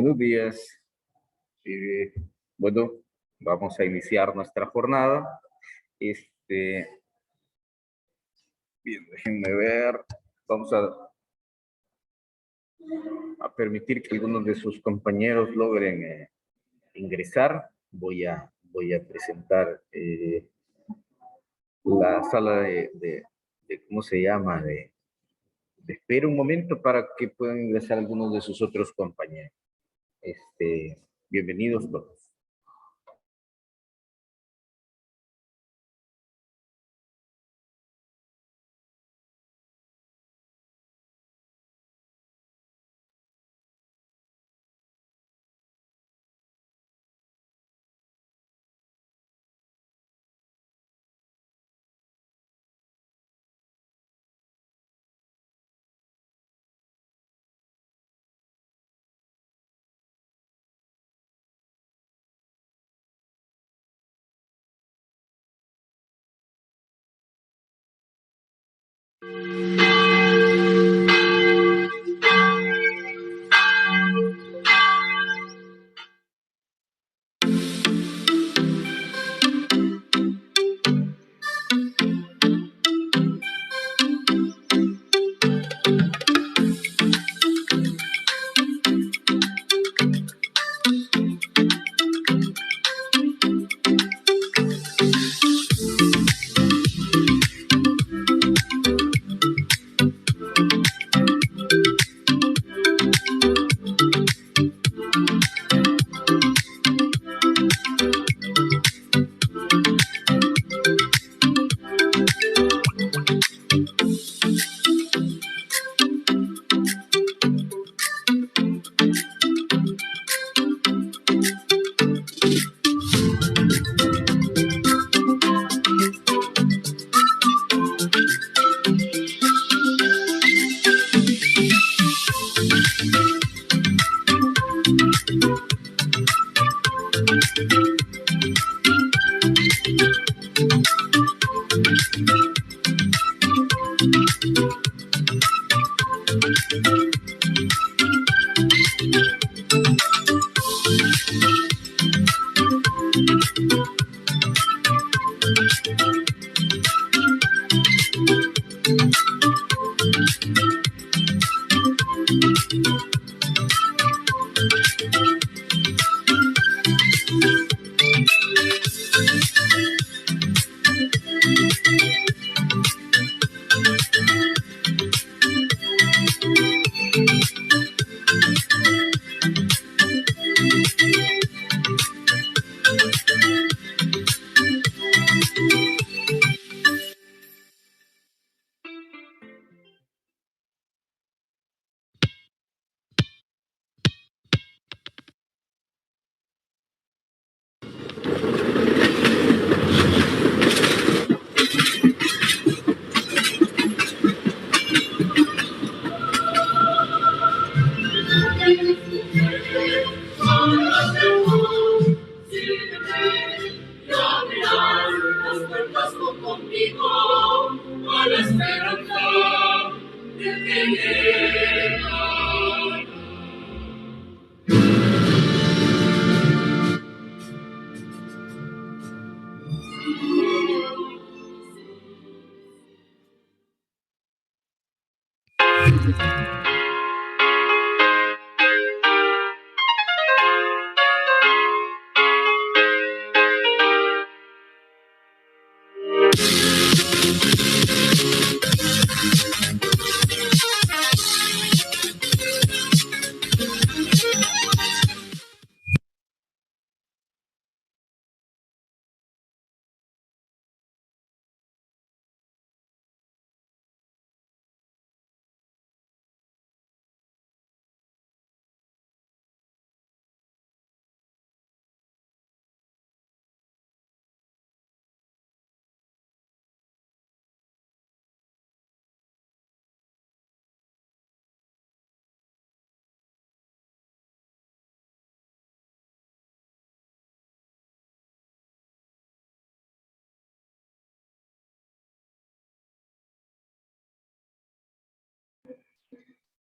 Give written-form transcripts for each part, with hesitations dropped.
Buenos días. Eh, bueno, vamos a iniciar nuestra jornada. Bien, déjenme ver. Vamos a permitir que algunos de sus compañeros logren ingresar. Voy a presentar la sala ¿cómo se llama? De espera un momento para que puedan ingresar algunos de sus otros compañeros. Bienvenidos todos.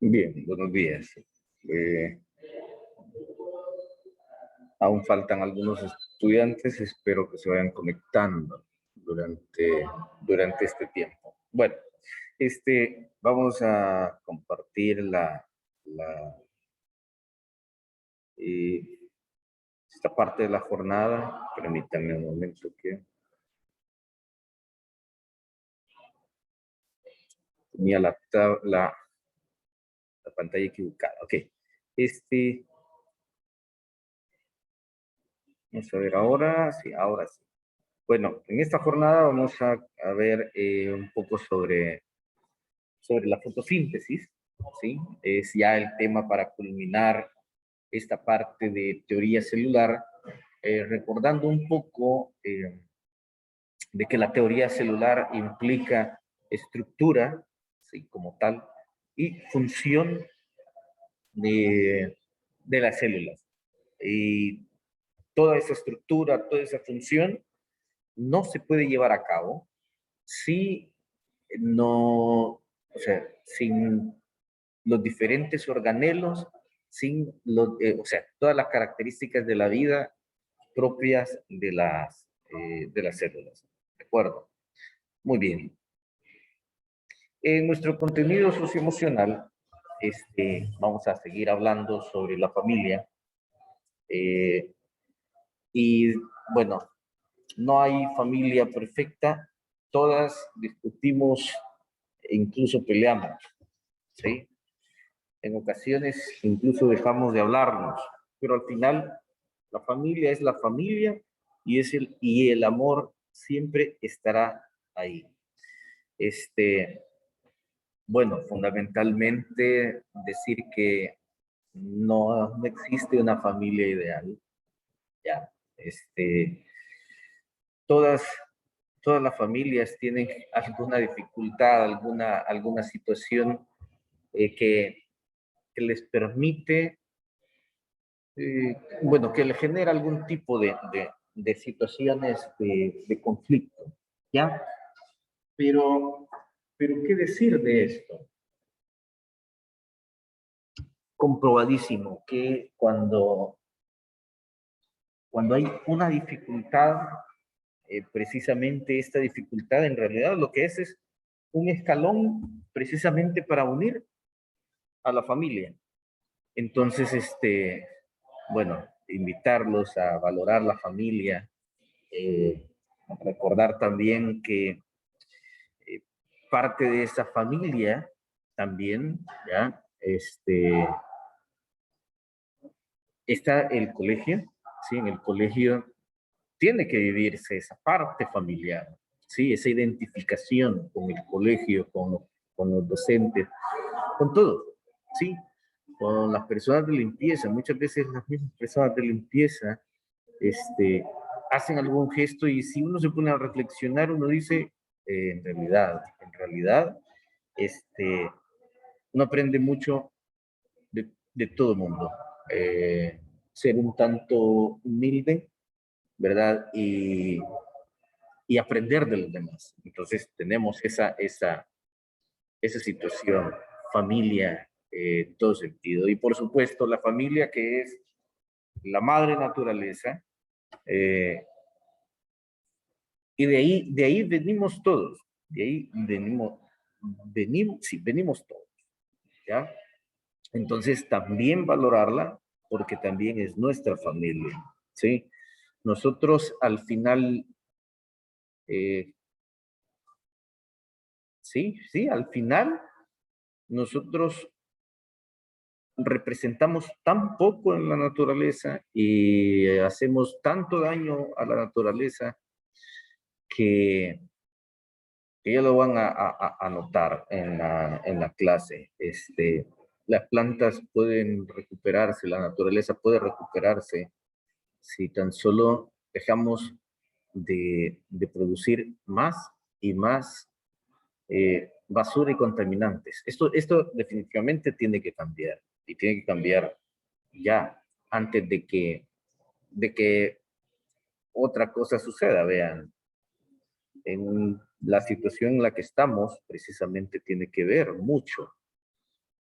Bien, buenos días. Aún faltan algunos estudiantes, espero que se vayan conectando durante este tiempo. Bueno, vamos a compartir esta parte de la jornada. Permítanme un momento que tenía la pantalla equivocada. Ok. Vamos a ver ahora. Sí, ahora sí. Bueno, en esta jornada vamos a ver un poco sobre la fotosíntesis, ¿sí? Es ya el tema para culminar esta parte de teoría celular, recordando un poco de que la teoría celular implica estructura, ¿sí? Como tal, y función de las células. Y toda esa estructura, toda esa función no se puede llevar a cabo si no, o sea, sin los diferentes organelos, sin o sea, todas las características de la vida propias de las células. ¿De acuerdo? Muy bien. En nuestro contenido socioemocional, vamos a seguir hablando sobre la familia. Y bueno, no hay familia perfecta, todas discutimos e incluso peleamos, ¿sí? En ocasiones incluso dejamos de hablarnos, pero al final la familia es la familia y el amor siempre estará ahí. Bueno, fundamentalmente decir que no existe una familia ideal, ya, todas, todas las familias tienen alguna dificultad, alguna situación que les permite, bueno, que le genera algún tipo de situaciones de conflicto, ¿ya? Pero, ¿qué decir de esto? Comprobadísimo que cuando hay una dificultad, precisamente esta dificultad en realidad lo que es un escalón precisamente para unir a la familia. Entonces, bueno, invitarlos a valorar la familia, eh, recordar también que parte de esa familia también, ¿ya? Está el colegio, ¿sí? En el colegio tiene que vivirse esa parte familiar, ¿sí? Esa identificación con el colegio, con los docentes, con todo, ¿sí? Con las personas de limpieza. Muchas veces las mismas personas de limpieza hacen algún gesto y si uno se pone a reflexionar, uno dice, en realidad, uno aprende mucho de todo el mundo. Ser un tanto humilde, ¿verdad? Y aprender de los demás. Entonces tenemos esa situación, familia, en todo sentido. Y por supuesto la familia que es la madre naturaleza, y de ahí venimos todos, de ahí venimos todos, ¿ya? Entonces también valorarla porque también es nuestra familia, ¿sí? Nosotros al final, sí, al final nosotros representamos tan poco en la naturaleza y hacemos tanto daño a la naturaleza que ya lo van a notar en la clase. Las plantas pueden recuperarse, la naturaleza puede recuperarse si tan solo dejamos de producir más y más basura y contaminantes. Esto definitivamente tiene que cambiar y tiene que cambiar ya antes de que otra cosa suceda. Vean, en la situación en la que estamos precisamente tiene que ver mucho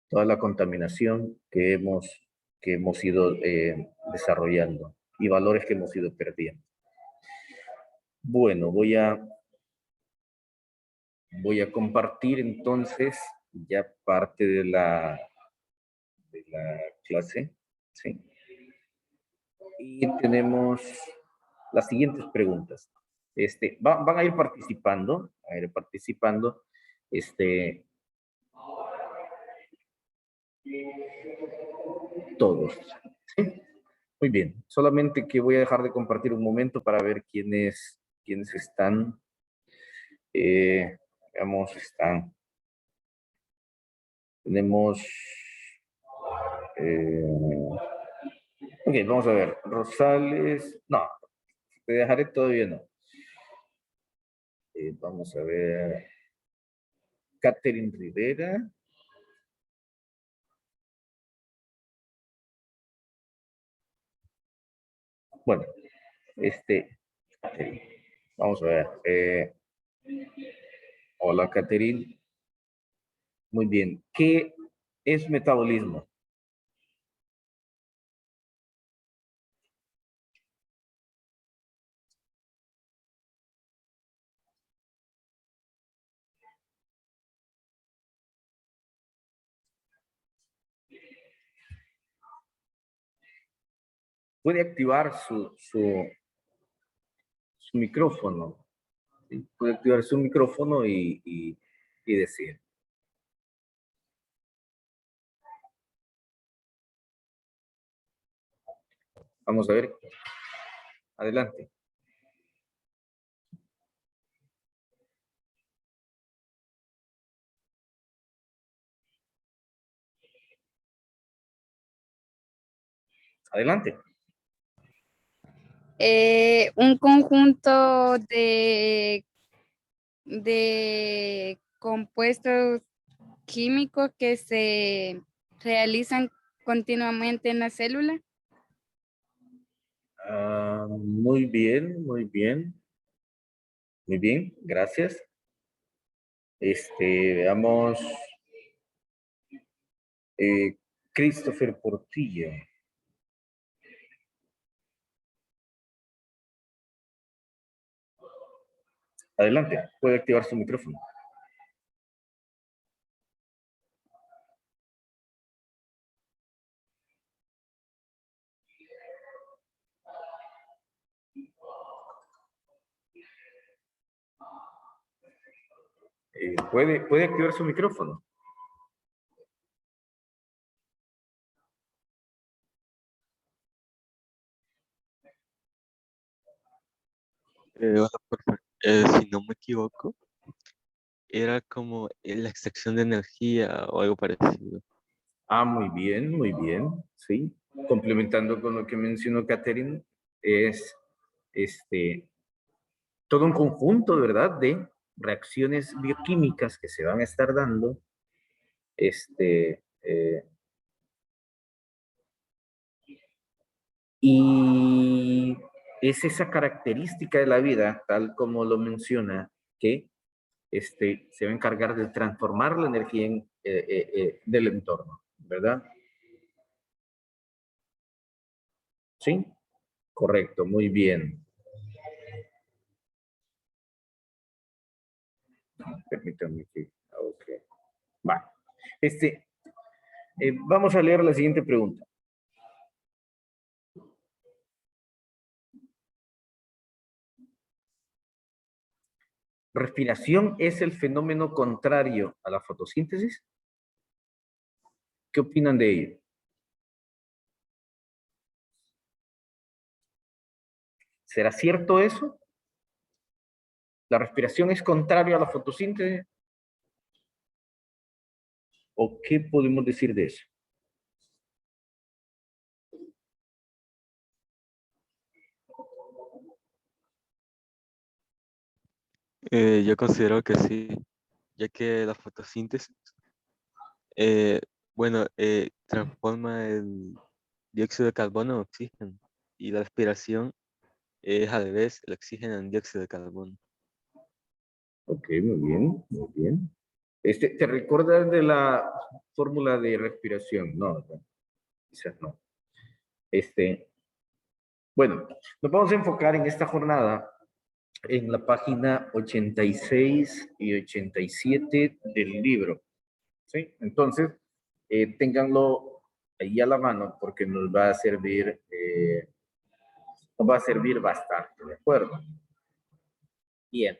toda la contaminación que hemos ido desarrollando. y valores que hemos ido perdiendo. Bueno, voy a compartir entonces ya parte de la clase, ¿sí? Y tenemos las siguientes preguntas. Van a ir participando, todos, ¿sí? Muy bien, solamente que voy a dejar de compartir un momento para ver quiénes están. Veamos, tenemos, ok, vamos a ver, Rosales, no, te dejaré todavía no. Vamos a ver, Catherine Rivera. Bueno, vamos a ver. Hola, Catherine. Muy bien. ¿Qué es metabolismo? Puede activar su micrófono. ¿Sí? Puede activar su micrófono y decir. Vamos a ver. Adelante. Adelante. Un conjunto de compuestos químicos que se realizan continuamente en la célula. Muy bien, muy bien. Muy bien, gracias. Veamos. Christopher Portillo. Adelante, puede activar su micrófono. Puede activar su micrófono. Hola, profe. Si no me equivoco, era como la extracción de energía o algo parecido. Muy bien, sí. Complementando con lo que mencionó Catherine, es todo un conjunto, ¿verdad?, de reacciones bioquímicas que se van a estar dando, y es esa característica de la vida, tal como lo menciona, que se va a encargar de transformar la energía del entorno, ¿verdad? ¿Sí? Correcto, muy bien. Permítanme que... Ok. Va. Vamos a leer la siguiente pregunta. ¿Respiración es el fenómeno contrario a la fotosíntesis? ¿Qué opinan de ello? ¿Será cierto eso? ¿La respiración es contraria a la fotosíntesis? ¿O qué podemos decir de eso? Yo considero que sí, ya que la fotosíntesis, eh, bueno, transforma el dióxido de carbono en oxígeno y la respiración es al revés, el oxígeno en dióxido de carbono. Ok, muy bien, muy bien. ¿Te recuerdas de la fórmula de respiración? No, quizás no. Bueno, nos vamos a enfocar en esta jornada en la página 86 y 87 del libro. ¿Sí? Entonces, ténganlo ahí a la mano porque nos va a servir bastante, ¿de acuerdo? Bien,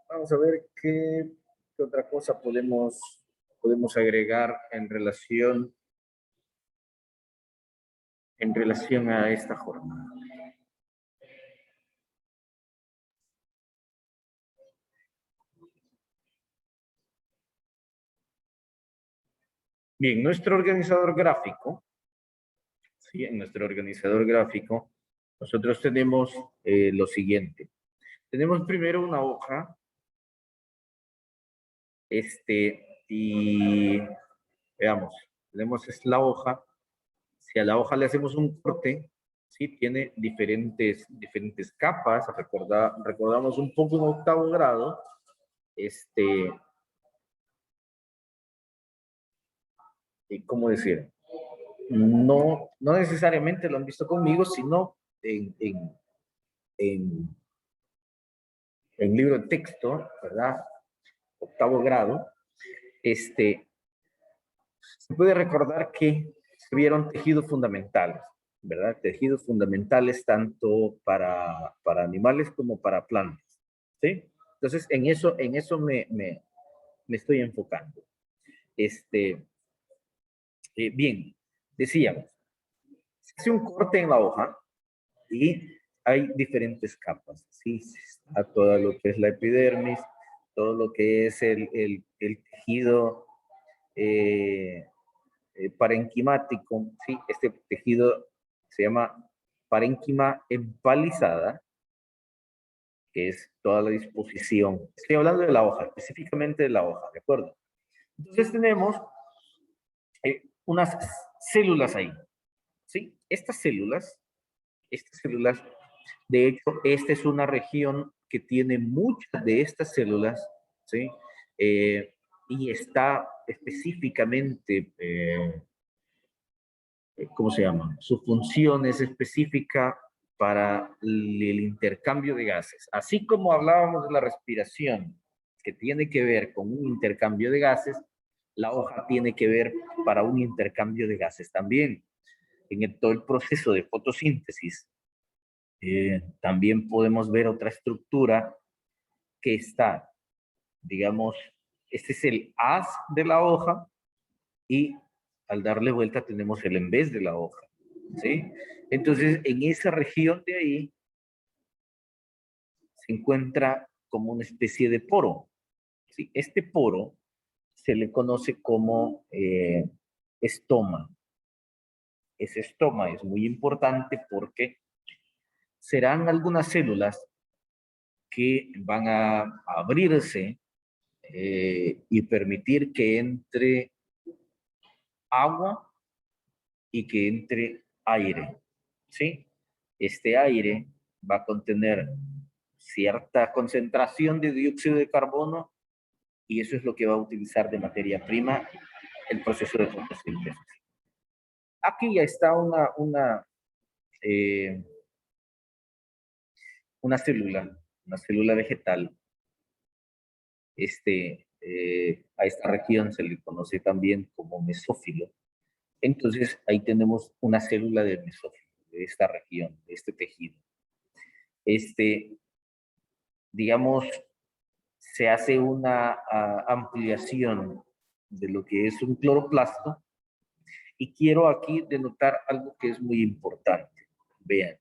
vamos a ver qué otra cosa podemos agregar en relación a esta jornada. Bien, nuestro organizador gráfico, ¿sí? En nuestro organizador gráfico, nosotros tenemos lo siguiente. Tenemos primero una hoja, y veamos, tenemos la hoja. Si a la hoja le hacemos un corte, ¿sí? Tiene diferentes capas. Recordamos un poco en octavo grado, ¿cómo decir? No necesariamente lo han visto conmigo, sino en libro de texto, ¿verdad? Octavo grado, se puede recordar que se vieron tejidos fundamentales, ¿verdad? Tejidos fundamentales tanto para animales como para plantas, ¿sí? Entonces, en eso me estoy enfocando. Bien, decíamos, se hace un corte en la hoja y hay diferentes capas, ¿sí? Está todo lo que es la epidermis, todo lo que es el tejido parenquimático, ¿sí? Este tejido se llama parénquima empalizada, que es toda la disposición. Estoy hablando de la hoja, específicamente de la hoja, ¿de acuerdo? Entonces tenemos unas células ahí, ¿sí? Estas células, de hecho, esta es una región que tiene muchas de estas células, ¿sí? Y está específicamente, ¿cómo se llama? Su función es específica para el intercambio de gases. Así como hablábamos de la respiración, que tiene que ver con un intercambio de gases, la hoja tiene que ver para un intercambio de gases también. Todo el proceso de fotosíntesis, también podemos ver otra estructura que está, digamos, este es el haz de la hoja y al darle vuelta tenemos el en vez de la hoja, ¿sí? Entonces, en esa región de ahí se encuentra como una especie de poro, ¿sí? Este poro se le conoce como estoma. Ese estoma es muy importante porque serán algunas células que van a abrirse y permitir que entre agua y que entre aire, ¿sí? Este aire va a contener cierta concentración de dióxido de carbono y eso es lo que va a utilizar de materia prima el proceso de fotosíntesis. Aquí ya está eh, una célula vegetal. A esta región se le conoce también como mesófilo. Entonces, ahí tenemos una célula de mesófilo, de esta región, de este tejido. Digamos, se hace una ampliación de lo que es un cloroplasto y quiero aquí denotar algo que es muy importante. Vean,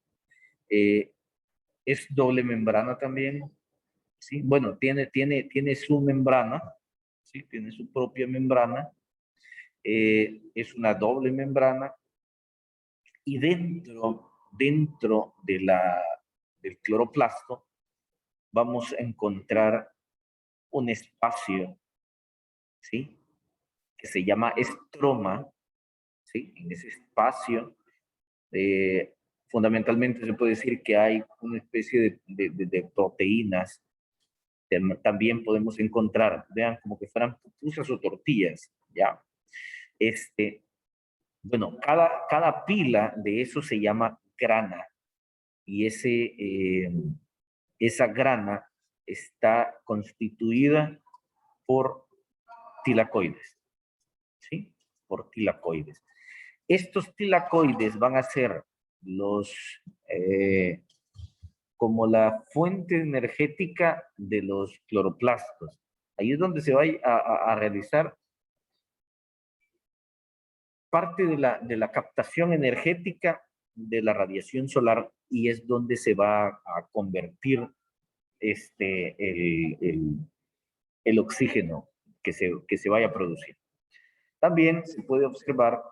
es doble membrana también, ¿sí? Bueno, tiene su membrana, ¿sí? Tiene su propia membrana, es una doble membrana y dentro del cloroplasto vamos a encontrar un espacio, ¿sí? Que se llama estroma, ¿sí? En ese espacio, fundamentalmente se puede decir que hay una especie de proteínas. También podemos encontrar, vean, como que fueran pupusas o tortillas, ¿ya? Bueno, cada pila de eso se llama grana y esa grana está constituida por tilacoides, ¿sí? Por tilacoides. Estos tilacoides van a ser como la fuente energética de los cloroplastos. Ahí es donde se va a realizar parte de la captación energética de la radiación solar y es donde se va a convertir el oxígeno que se vaya a producir. También se puede observar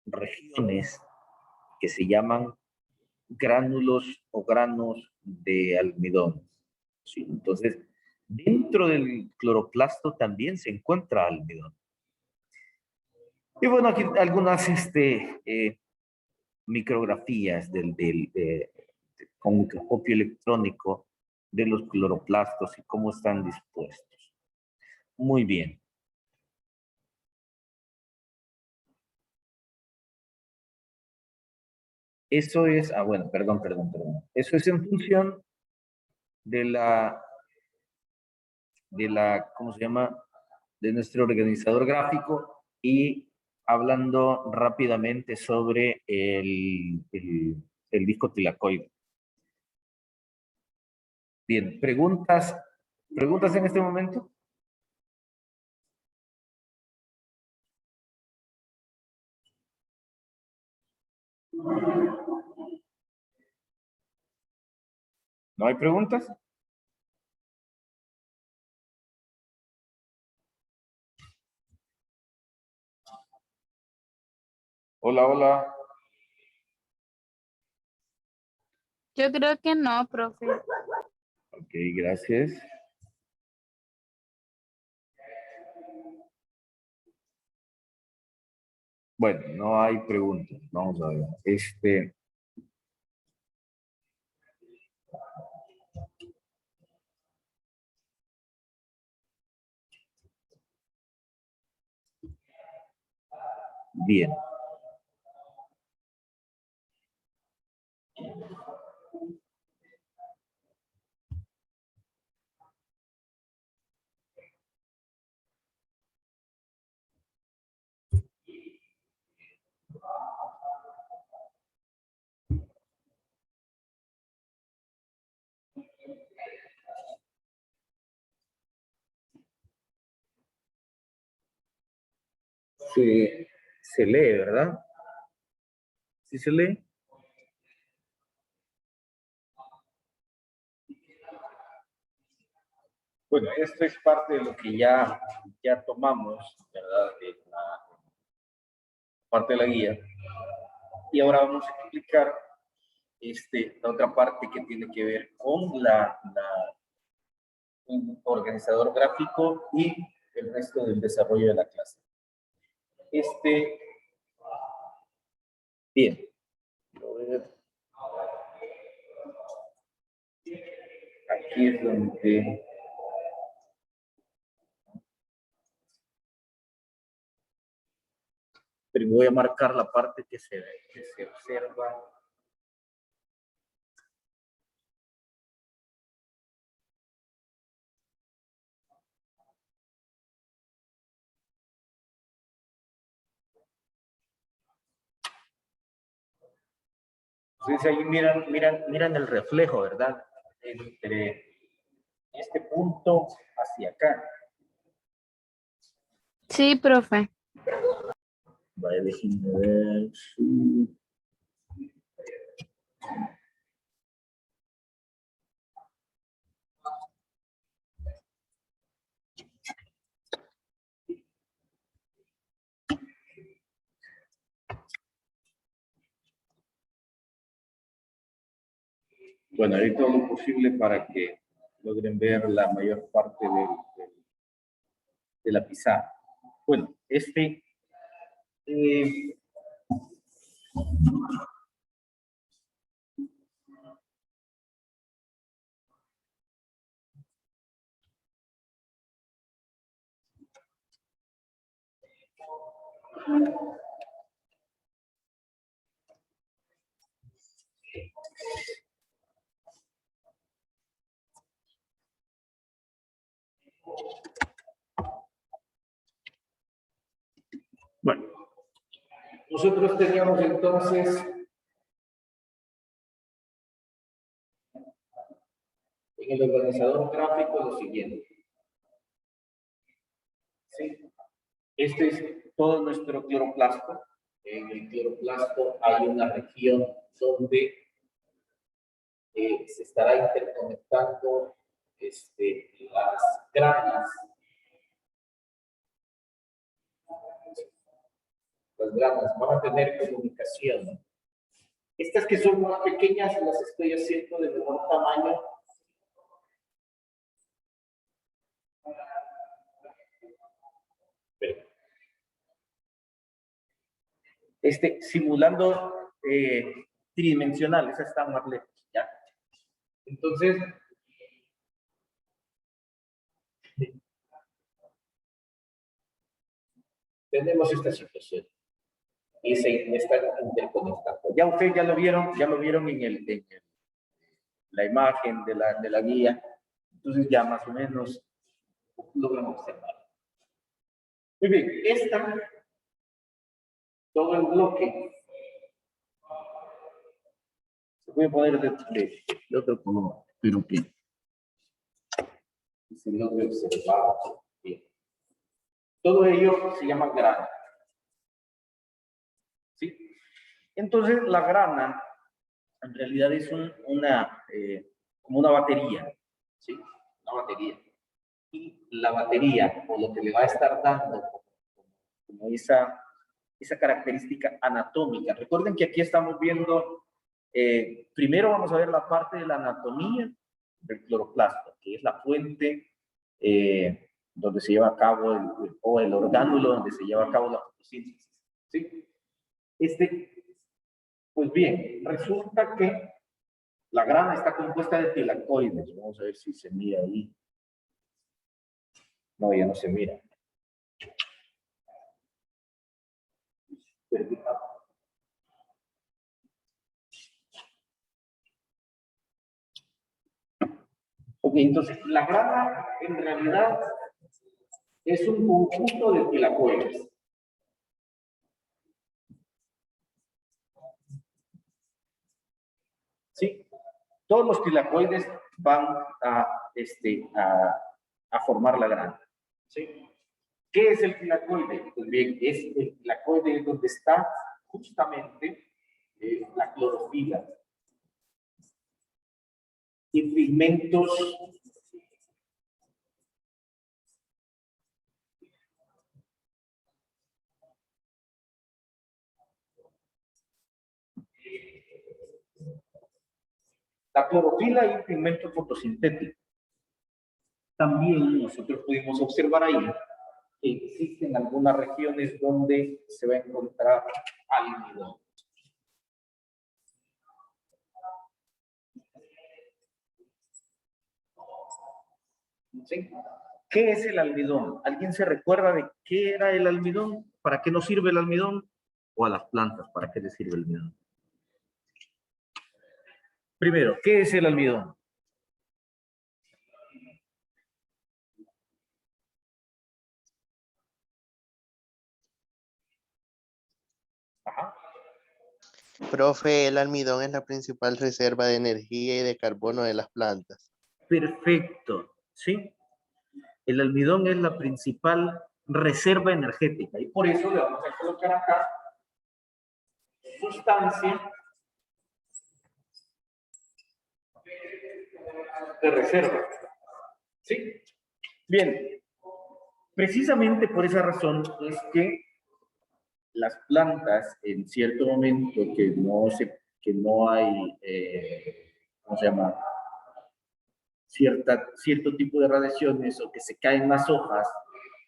regiones que se llaman gránulos o granos de almidón. ¿Sí? Entonces, dentro del cloroplasto también se encuentra almidón. Y bueno, aquí algunas micrografías con microscopio electrónico de los cloroplastos y cómo están dispuestos. Muy bien. Eso es, bueno, perdón. Eso es en función de ¿cómo se llama? De nuestro organizador gráfico y hablando rápidamente sobre el disco tilacoide. Bien, ¿preguntas en este momento? ¿No hay preguntas? Hola, hola. Yo creo que no, profe. Ok, gracias. Bueno, no hay preguntas. Vamos a ver. Bien. Se lee, ¿verdad? ¿Sí se lee? Bueno, esto es parte de lo que ya tomamos, ¿verdad? De la parte de la guía. Y ahora vamos a explicar la otra parte que tiene que ver con un organizador gráfico y el resto del desarrollo de la clase. Bien. Aquí es donde pero voy a marcar la parte que se observa. Entonces ahí miran el reflejo, ¿verdad? Entre este punto hacia acá. Sí, profe. Vaya, déjenme ver. Sí. Bueno, haré todo lo posible para que logren ver la mayor parte de la pizarra. Bueno, Bueno, nosotros teníamos entonces en el organizador gráfico lo siguiente. ¿Sí? Este es todo nuestro cloroplasto. En el cloroplasto hay una región donde se estará interconectando las granas. Las granas van a tener comunicación. Estas que son más pequeñas las estoy haciendo de menor tamaño. Simulando tridimensional, esas están más lejos, ¿ya? Entonces, tenemos esta situación y se está interconectando. Ya ustedes ya lo vieron en la imagen de la guía, entonces ya más o menos logran observar. Muy bien, todo el bloque se puede poner de otro color, pero que se logre observar bien. Todo ello se llama grana. ¿Sí? Entonces, la grana en realidad es como una batería. ¿Sí? Una batería. Y la batería, o lo que le va a estar dando como esa característica anatómica. Recuerden que aquí estamos viendo, primero vamos a ver la parte de la anatomía del cloroplasto, que es la fuente donde se lleva a cabo el orgánulo donde se lleva a cabo la fotosíntesis. ¿Sí? Pues bien, resulta que la grana está compuesta de tilacoides. Vamos a ver si se mira ahí. No, ya no se mira. Ok, entonces la grana en realidad es un conjunto de tilacoides. ¿Sí? Todos los tilacoides van a formar la grana. ¿Sí? ¿Qué es el tilacoide? Pues bien, el tilacoide donde está justamente la clorofila y pigmentos la clorofila y pigmentos fotosintéticos. También nosotros pudimos observar ahí que existen algunas regiones donde se va a encontrar almidón. ¿Sí? ¿Qué es el almidón? ¿Alguien se recuerda de qué era el almidón? ¿Para qué nos sirve el almidón? ¿O a las plantas? ¿Para qué les sirve el almidón? Primero, ¿qué es el almidón? Ajá. Profe, el almidón es la principal reserva de energía y de carbono de las plantas. Perfecto, ¿sí? El almidón es la principal reserva energética y por eso le vamos a colocar acá sustancia de reserva. ¿Sí? Bien, precisamente por esa razón es que las plantas en cierto momento que no hay, ¿cómo se llama? Cierto tipo de radiaciones o que se caen las hojas,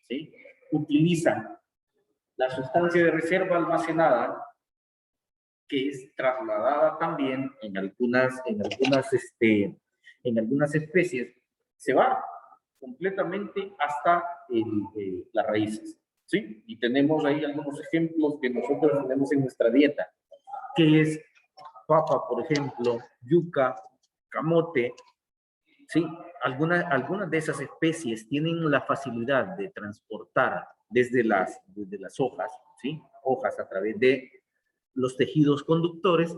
¿sí? Utilizan la sustancia de reserva almacenada que es trasladada también en algunas especies, se va completamente hasta las raíces, ¿sí? Y tenemos ahí algunos ejemplos que nosotros tenemos en nuestra dieta, que es papa, por ejemplo, yuca, camote, ¿sí? Algunas de esas especies tienen la facilidad de transportar desde las hojas, ¿sí? Hojas a través de los tejidos conductores,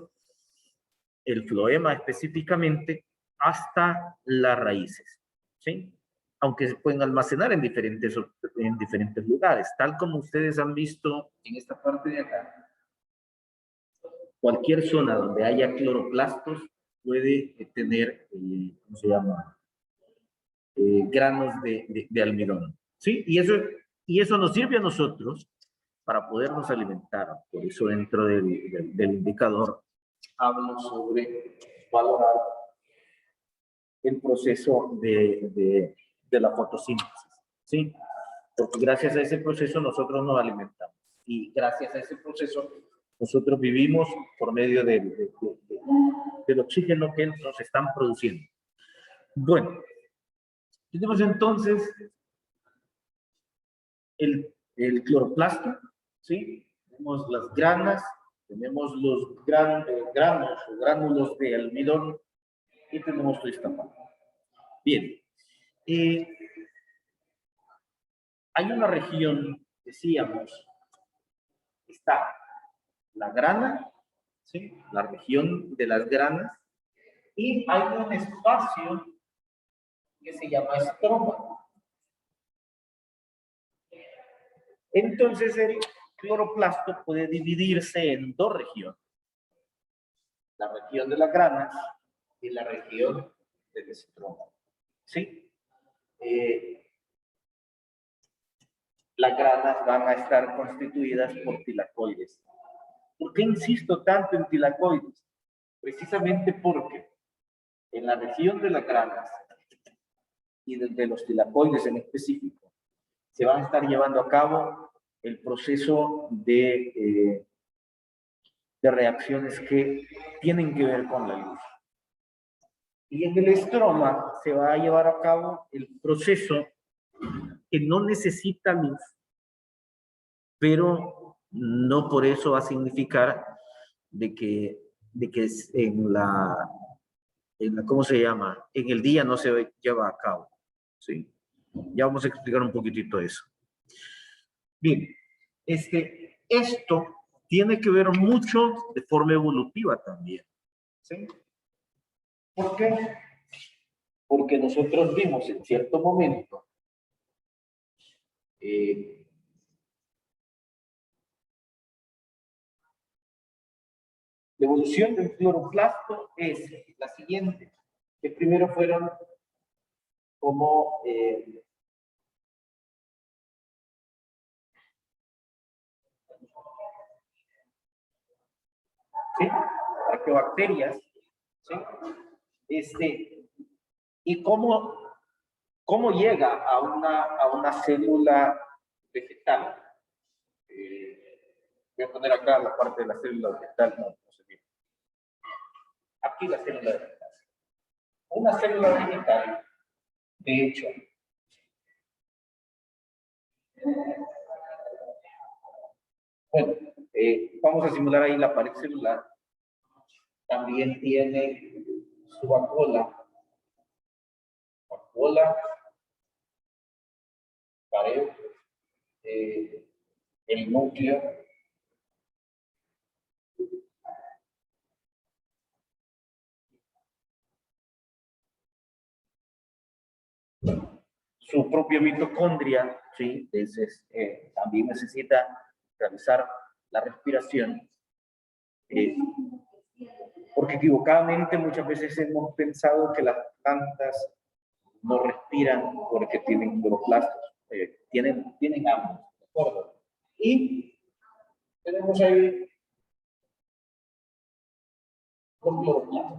el floema específicamente, hasta las raíces, ¿sí? Aunque se pueden almacenar en diferentes lugares, tal como ustedes han visto en esta parte de acá. Cualquier zona donde haya cloroplastos puede tener, ¿cómo se llama? Granos de almidón, ¿sí? Y eso nos sirve a nosotros para podernos alimentar. Por eso dentro del indicador hablo sobre valorar el proceso de la fotosíntesis, ¿sí? Porque gracias a ese proceso nosotros nos alimentamos. Y gracias a ese proceso nosotros vivimos por medio del oxígeno que nos están produciendo. Bueno, tenemos entonces el cloroplasto, ¿sí? Tenemos las granas, tenemos los granos o gránulos de almidón y tenemos toda esta parte. Bien. Hay una región, decíamos, está la grana, ¿sí? La región de las granas, y hay un espacio que se llama estroma. Entonces el cloroplasto puede dividirse en dos regiones: la región de las granas y la región del estroma, ¿sí? Las granas van a estar constituidas por tilacoides. ¿Por qué insisto tanto en tilacoides? Precisamente porque en la región de las granas y de los tilacoides en específico se van a estar llevando a cabo el proceso de reacciones que tienen que ver con la luz. Y en el estroma se va a llevar a cabo el proceso que no necesita luz, pero no por eso va a significar de que ¿cómo se llama? En el día no se lleva a cabo, ¿sí? Ya vamos a explicar un poquitito eso. Bien, esto tiene que ver mucho de forma evolutiva también, ¿sí? ¿Por qué? Porque nosotros vimos en cierto momento la evolución del cloroplasto es la siguiente, que primero fueron como ¿sí? Arqueobacterias, ¿sí? Y cómo llega a una célula vegetal. Voy a poner acá la parte de la célula vegetal, no se ve. Aquí la célula vegetal. Una célula vegetal, de hecho, bueno, vamos a simular ahí la pared celular. También tiene su vacuola, pared, el núcleo, su propia mitocondria, ¿sí? Entonces, también necesita realizar la respiración, porque equivocadamente muchas veces hemos pensado que las plantas no respiran porque tienen cloroplastos, tienen ambos, ¿de acuerdo? Y tenemos ahí los cloroplastos.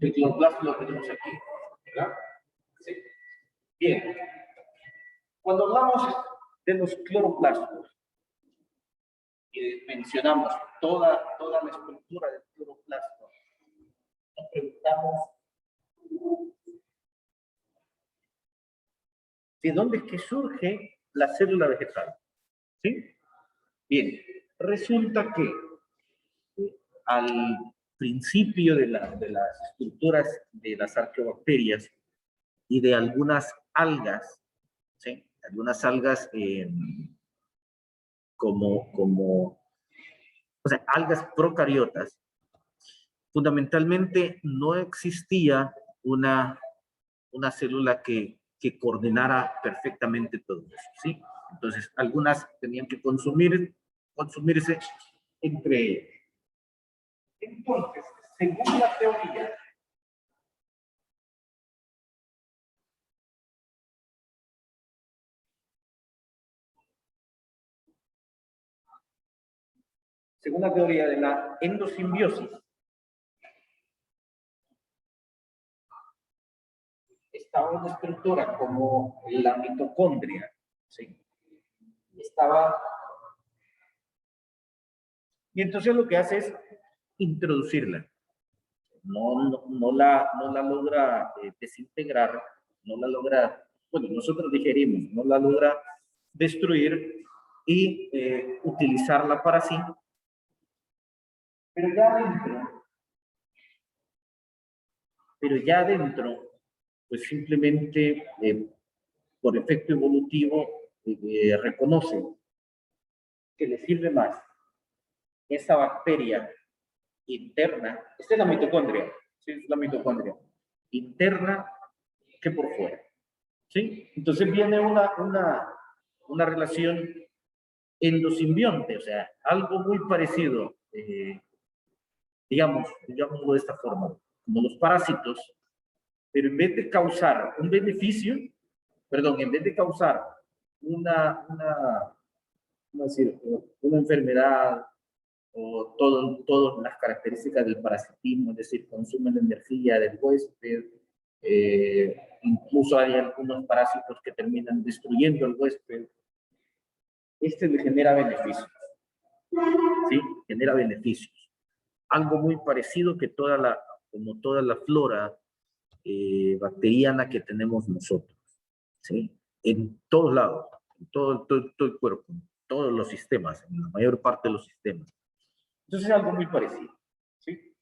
El cloroplasto lo tenemos aquí, ¿verdad? Sí. Bien. Cuando hablamos de los cloroplastos y mencionamos toda la estructura del cloroplasto, nos preguntamos ¿de dónde es que surge la célula vegetal? ¿Sí? Bien, Resulta que al principio de las estructuras de las arqueobacterias y de algunas algas, ¿sí? Algunas algas o sea, algas procariotas, fundamentalmente no existía una célula que coordinara perfectamente todo eso, ¿sí? Entonces, algunas tenían que consumirse entre ellas. Entonces, según la teoría, de la endosimbiosis, estaba una estructura como la mitocondria, ¿sí? Y entonces lo que hace es introducirla. No la logra desintegrar, no la logra, bueno, nosotros digerimos, no la logra destruir y utilizarla para sí. Pero ya adentro, pues simplemente por efecto evolutivo reconoce que le sirve más esa bacteria interna, esta es la mitocondria, ¿sí? Es la mitocondria interna que por fuera, ¿sí? Entonces viene una relación endosimbionte, o sea, algo muy parecido, digámoslo de esta forma, como los parásitos, pero en vez de causar un beneficio, perdón, en vez de causar ¿cómo decir? Una enfermedad o todas las características del parasitismo, es decir, consumen la energía del huésped, incluso hay algunos parásitos que terminan destruyendo al huésped. Este le genera beneficios, ¿sí? Genera beneficios. Algo muy parecido que como toda la flora bacteriana que tenemos nosotros, ¿sí? En todos lados, en todo el cuerpo, en todos los sistemas, en la mayor parte de los sistemas. Entonces es algo muy parecido, ¿sí?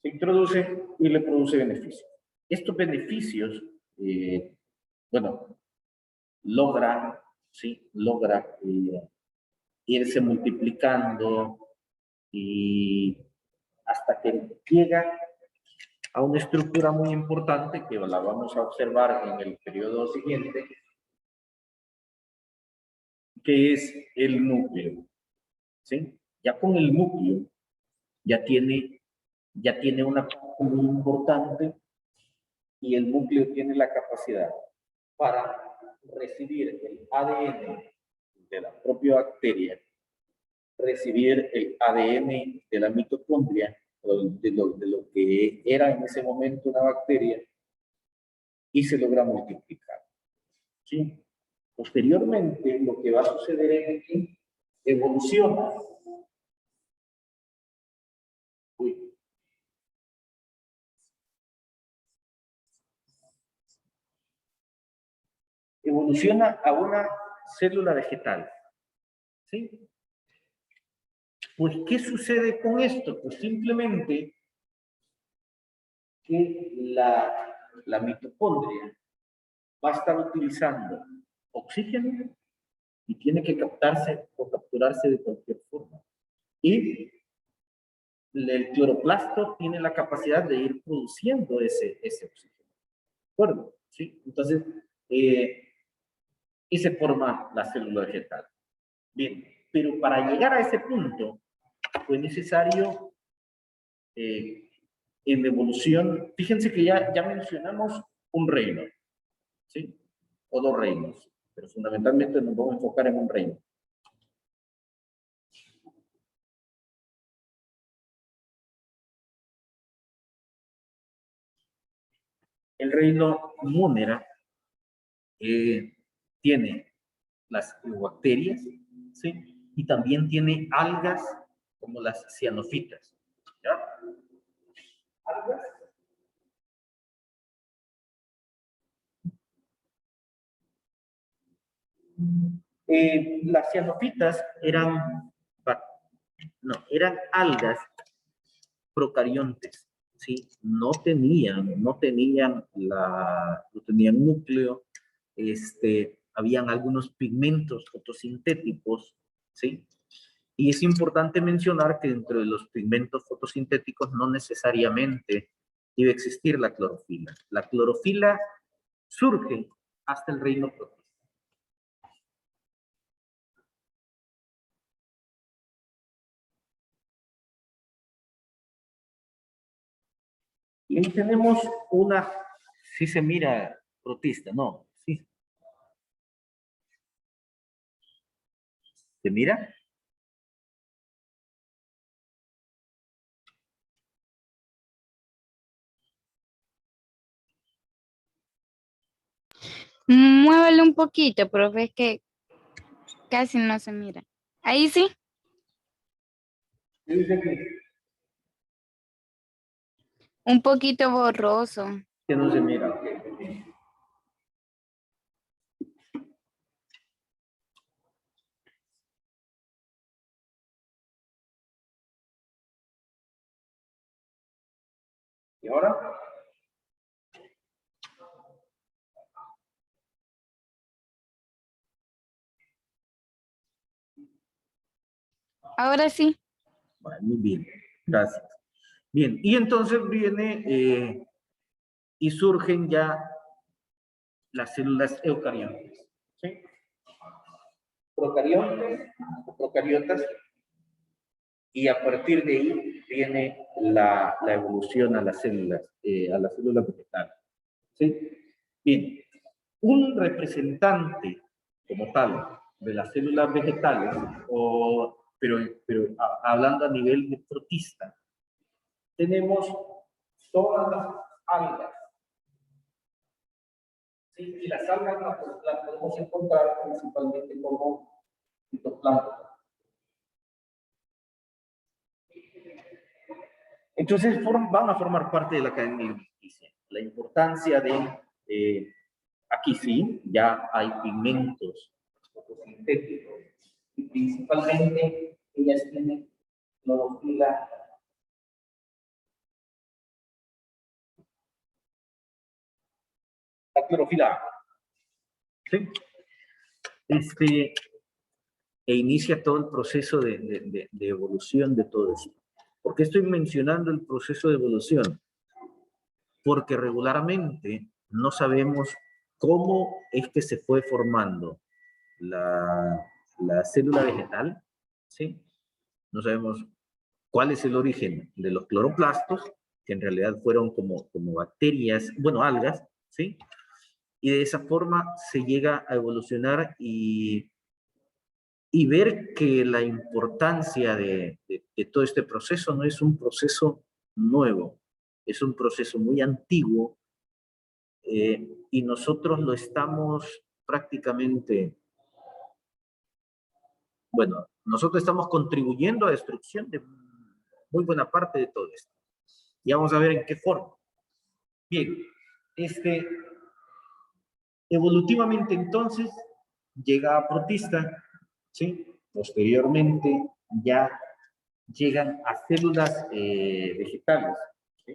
Se introduce y le produce beneficios. Estos beneficios, bueno, logra irse multiplicando y hasta que llega a una estructura muy importante que la vamos a observar en el periodo siguiente, que es el núcleo, ¿sí? Ya con el núcleo ya tiene una parte muy importante y el núcleo tiene la capacidad para recibir el ADN de la propia bacteria, recibir el ADN de la mitocondria, de lo que era en ese momento una bacteria, y se logra multiplicar, ¿sí? Posteriormente, lo que va a suceder es que evoluciona. Evoluciona a una célula vegetal, ¿sí? Pues, ¿qué sucede con esto? Pues simplemente que la mitocondria va a estar utilizando oxígeno y tiene que captarse o capturarse de cualquier forma. Y el cloroplasto tiene la capacidad de ir produciendo ese oxígeno. ¿De acuerdo? ¿Sí? Entonces, y se forma la célula vegetal. Bien, pero para llegar a ese punto fue necesario en evolución, fíjense que ya mencionamos un reino, ¿sí? O dos reinos, pero fundamentalmente nos vamos a enfocar en un reino. El reino Munera tiene las bacterias, ¿sí? Y también tiene algas como las cianofitas, ¿ya? Algas. Las cianofitas eran no, eran algas procariontes, ¿sí? No tenían núcleo, habían algunos pigmentos fotosintéticos, ¿sí? Y es importante mencionar que dentro de los pigmentos fotosintéticos no necesariamente debe existir la clorofila. La clorofila surge hasta el reino protista. Y ahí tenemos una, si se mira protista, no, sí. ¿Se mira? Muévele un poquito, profe, es que casi no se mira. Ahí sí, ¿Qué dice aquí? un poquito borroso. Que no se mira. ¿Y ahora? Ahora sí. Bueno, muy bien, gracias. Bien, y entonces viene y surgen ya las células eucariontes. ¿Sí? Procariotas, y a partir de ahí viene la evolución a las células vegetales. ¿Sí? Bien, un representante como tal de las células vegetales, pero hablando a nivel de protista, tenemos todas las algas. ¿Sí? Y las algas las podemos encontrar principalmente como fitoplancton. Entonces van a formar parte de la cadena alimenticia. La importancia aquí sí, ya hay pigmentos fotosintéticos y principalmente ellas tienen clorofila. La clorofila A. ¿Sí? E inicia todo el proceso de evolución de todo esto. ¿Por qué estoy mencionando el proceso de evolución? Porque regularmente no sabemos cómo es que se fue formando la célula vegetal, ¿sí? No sabemos cuál es el origen de los cloroplastos, que en realidad fueron como bacterias, bueno, algas, ¿sí? Y de esa forma se llega a evolucionar y ver que la importancia de todo este proceso no es un proceso nuevo, es un proceso muy antiguo, y nosotros lo estamos prácticamente, bueno, nosotros estamos contribuyendo a la destrucción de muy buena parte de todo esto. Y vamos a ver en qué forma. Bien, evolutivamente entonces llega a protista, ¿sí? Posteriormente ya llegan a células vegetales, ¿sí?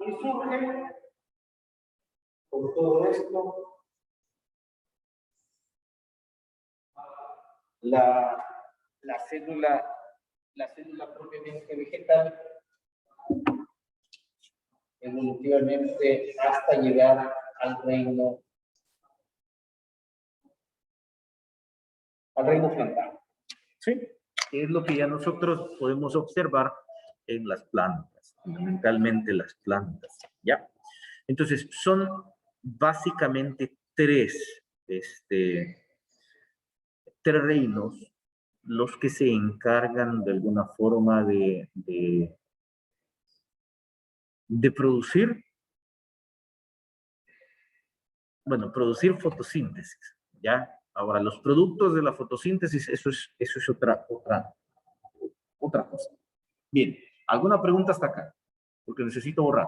Y surge por todo esto la, la célula propiamente vegetal, evolutivamente hasta llegar al reino plantar. ¿Sí? Que es lo que ya nosotros podemos observar en las plantas, fundamentalmente las plantas, ¿ya? Entonces, son básicamente tres reinos los que se encargan de alguna forma de producir, bueno, producir fotosíntesis, ¿ya? Ahora, los productos de la fotosíntesis, eso es otra cosa. Bien, ¿alguna pregunta hasta acá? Porque necesito borrar.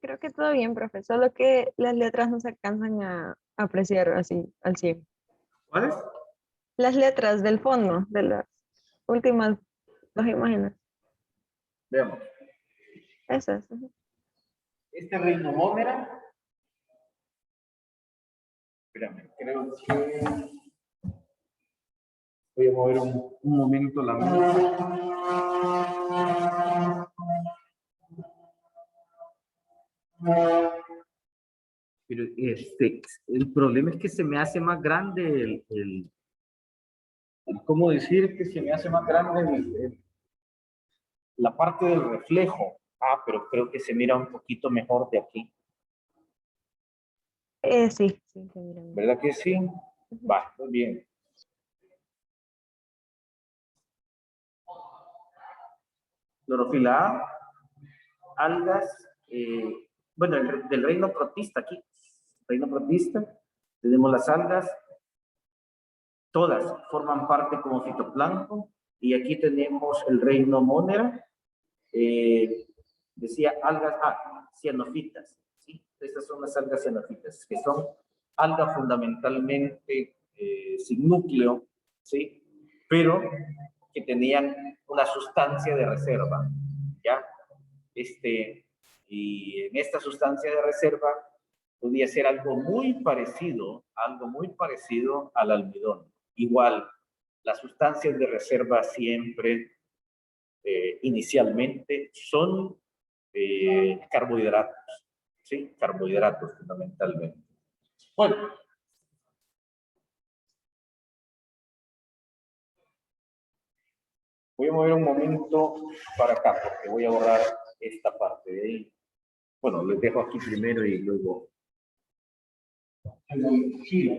Creo que todo bien, profe, solo que las letras no se alcanzan a apreciar así al 100. ¿Cuáles? Las letras del fondo, de las últimas dos imágenes. Veamos. Esas. Ujú. Este reino mómera. Espérame, creo que voy a mover un momento la mano. Pero el problema es que se me hace más grande ¿cómo decir que se me hace más grande la parte del reflejo? Ah, pero creo que se mira un poquito mejor de aquí. Sí, sí, se miran bien. ¿Verdad que sí? Va, muy bien. Clorofila A, algas, bueno, del reino protista aquí. Reino protista, tenemos las algas, todas forman parte como fitoplancton, y aquí tenemos el reino mónera, decía algas, cianofitas, ¿sí? Estas son las algas cianofitas, que son algas fundamentalmente sin núcleo, ¿sí? Pero que tenían una sustancia de reserva, ¿ya? Y en esta sustancia de reserva podía ser algo muy parecido al almidón. Igual, las sustancias de reserva siempre, inicialmente, son carbohidratos, ¿sí? Carbohidratos fundamentalmente. Bueno. Voy a mover un momento para acá porque voy a borrar esta parte de ahí. Bueno, les dejo aquí primero y luego giro.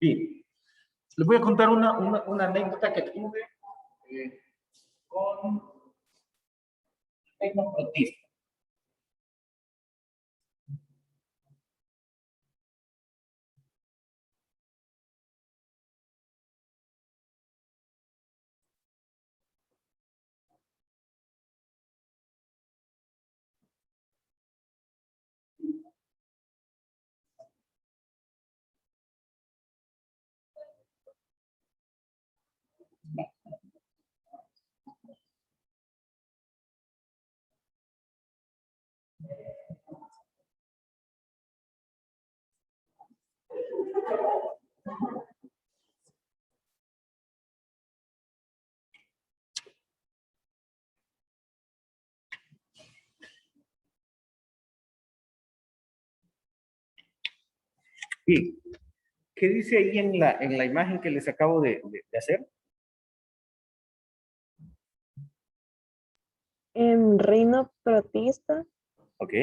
Bien, les voy a contar una anécdota que tuve con tecnoprotista. Bien, ¿qué dice ahí en la imagen que les acabo de hacer? En reino protista Ok,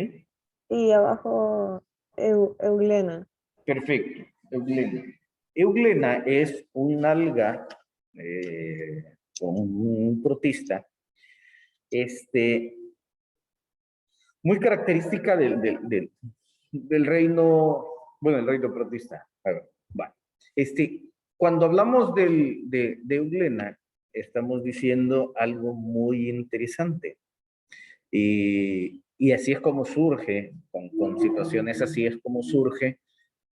y abajo Euglena. perfecto. Euglena. Euglena es un alga, un protista, muy característica del reino, bueno, el reino protista. A ver, va. Cuando hablamos de Euglena, estamos diciendo algo muy interesante. Y así es como surge, con situaciones así es como surge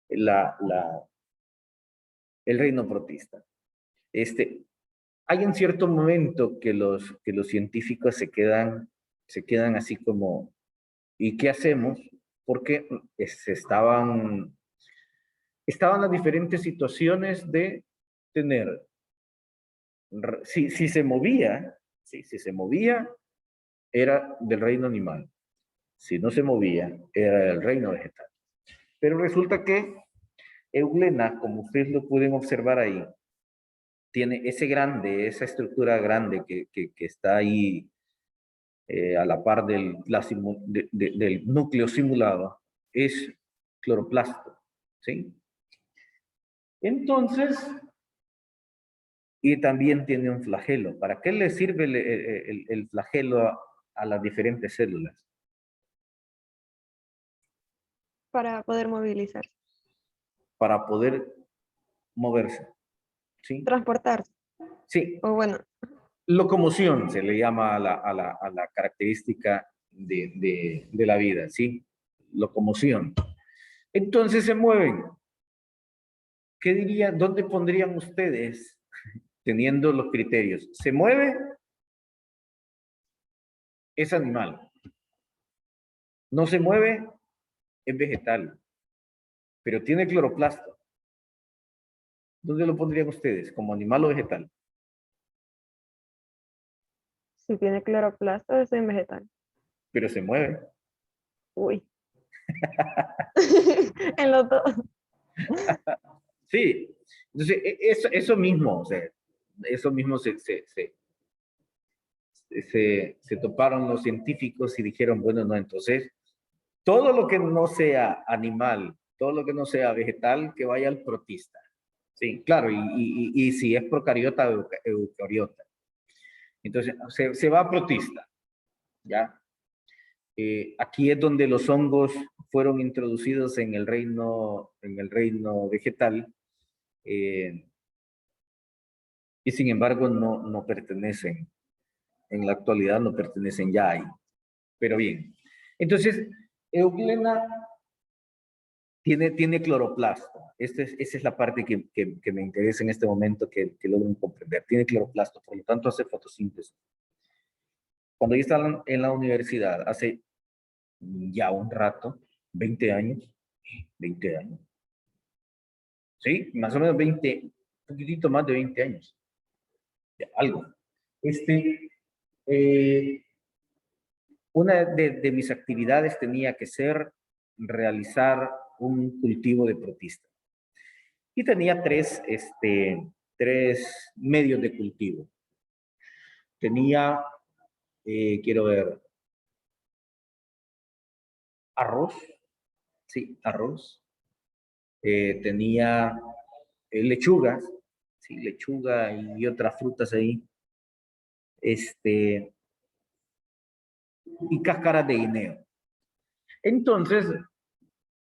el reino protista. Hay un cierto momento que los científicos se quedan así como, ¿y qué hacemos? Porque estaban las diferentes situaciones de tener, si se movía, si se movía, era del reino animal. Si no se movía, era del reino vegetal. Pero resulta que Euglena, como ustedes lo pueden observar ahí, tiene esa estructura grande que está ahí a la par del núcleo simulado, es cloroplasto, ¿sí? Entonces, y también tiene un flagelo. ¿Para qué le sirve el flagelo a las diferentes células? para poder movilizarse, para poder moverse. ¿Sí? transportarse. Sí, O bueno, locomoción se le llama a la característica de la vida, ¿sí? Locomoción. Entonces se mueven. ¿Qué diría? ¿Dónde pondrían ustedes teniendo los criterios? ¿Se mueve? Es animal. No se mueve, es vegetal. Pero tiene cloroplasto. ¿Dónde lo pondrían ustedes? ¿Como animal o vegetal? si tiene cloroplasto, es en vegetal. Pero se mueve. Uy. En los dos. Sí. Entonces, eso mismo, o sea, eso mismo se toparon los científicos y dijeron, bueno, no, entonces, todo lo que no sea animal, todo lo que no sea vegetal, que vaya al protista. Sí, claro, y si es procariota o eucariota. Entonces, se va a protista, ¿ya? Aquí es donde los hongos fueron introducidos en el reino vegetal, y sin embargo no pertenecen, en la actualidad no pertenecen ya ahí. Pero bien, entonces, Euglena tiene cloroplasto. Esa es la parte que me interesa en este momento que logren comprender. Tiene cloroplasto, por lo tanto hace fotosíntesis. Cuando yo estaba en la universidad, hace ya un rato, 20 años, 20 años, ¿sí? Más o menos 20, un poquitito más de 20 años, ya, algo. Eh, una de mis actividades tenía que ser realizar un cultivo de protista. Y tenía tres medios de cultivo. Tenía, quiero ver, arroz, sí, arroz. Tenía lechugas, sí, lechuga y otras frutas ahí. Y cáscaras de guineo. Entonces,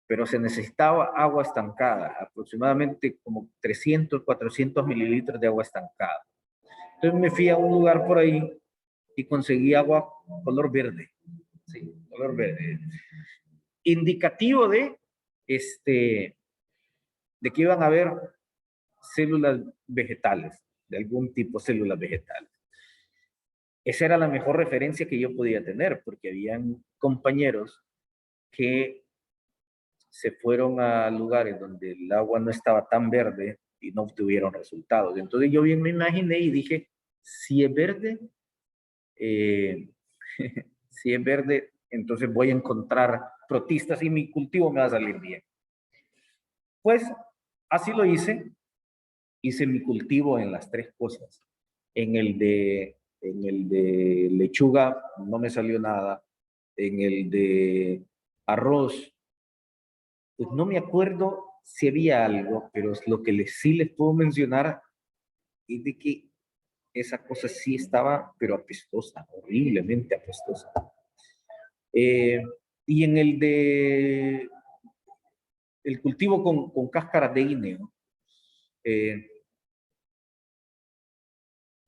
pero se necesitaba agua estancada, aproximadamente como 300, 400 mililitros de agua estancada. Entonces me fui a un lugar por ahí y conseguí agua color verde. Sí, color verde. Indicativo de que iban a haber células vegetales, de algún tipo células vegetales. Esa era la mejor referencia que yo podía tener, porque habían compañeros que se fueron a lugares donde el agua no estaba tan verde y no obtuvieron resultados. Entonces yo bien me imaginé y dije, si es verde, eh, si es verde, entonces voy a encontrar protistas y mi cultivo me va a salir bien. Pues así lo hice mi cultivo en las tres cosas. En el de lechuga no me salió nada, en el de arroz, pues no me acuerdo si había algo, pero es lo que sí les puedo mencionar es de que esa cosa sí estaba, pero apestosa, horriblemente apestosa. Y en el cultivo con cáscaras de guineo,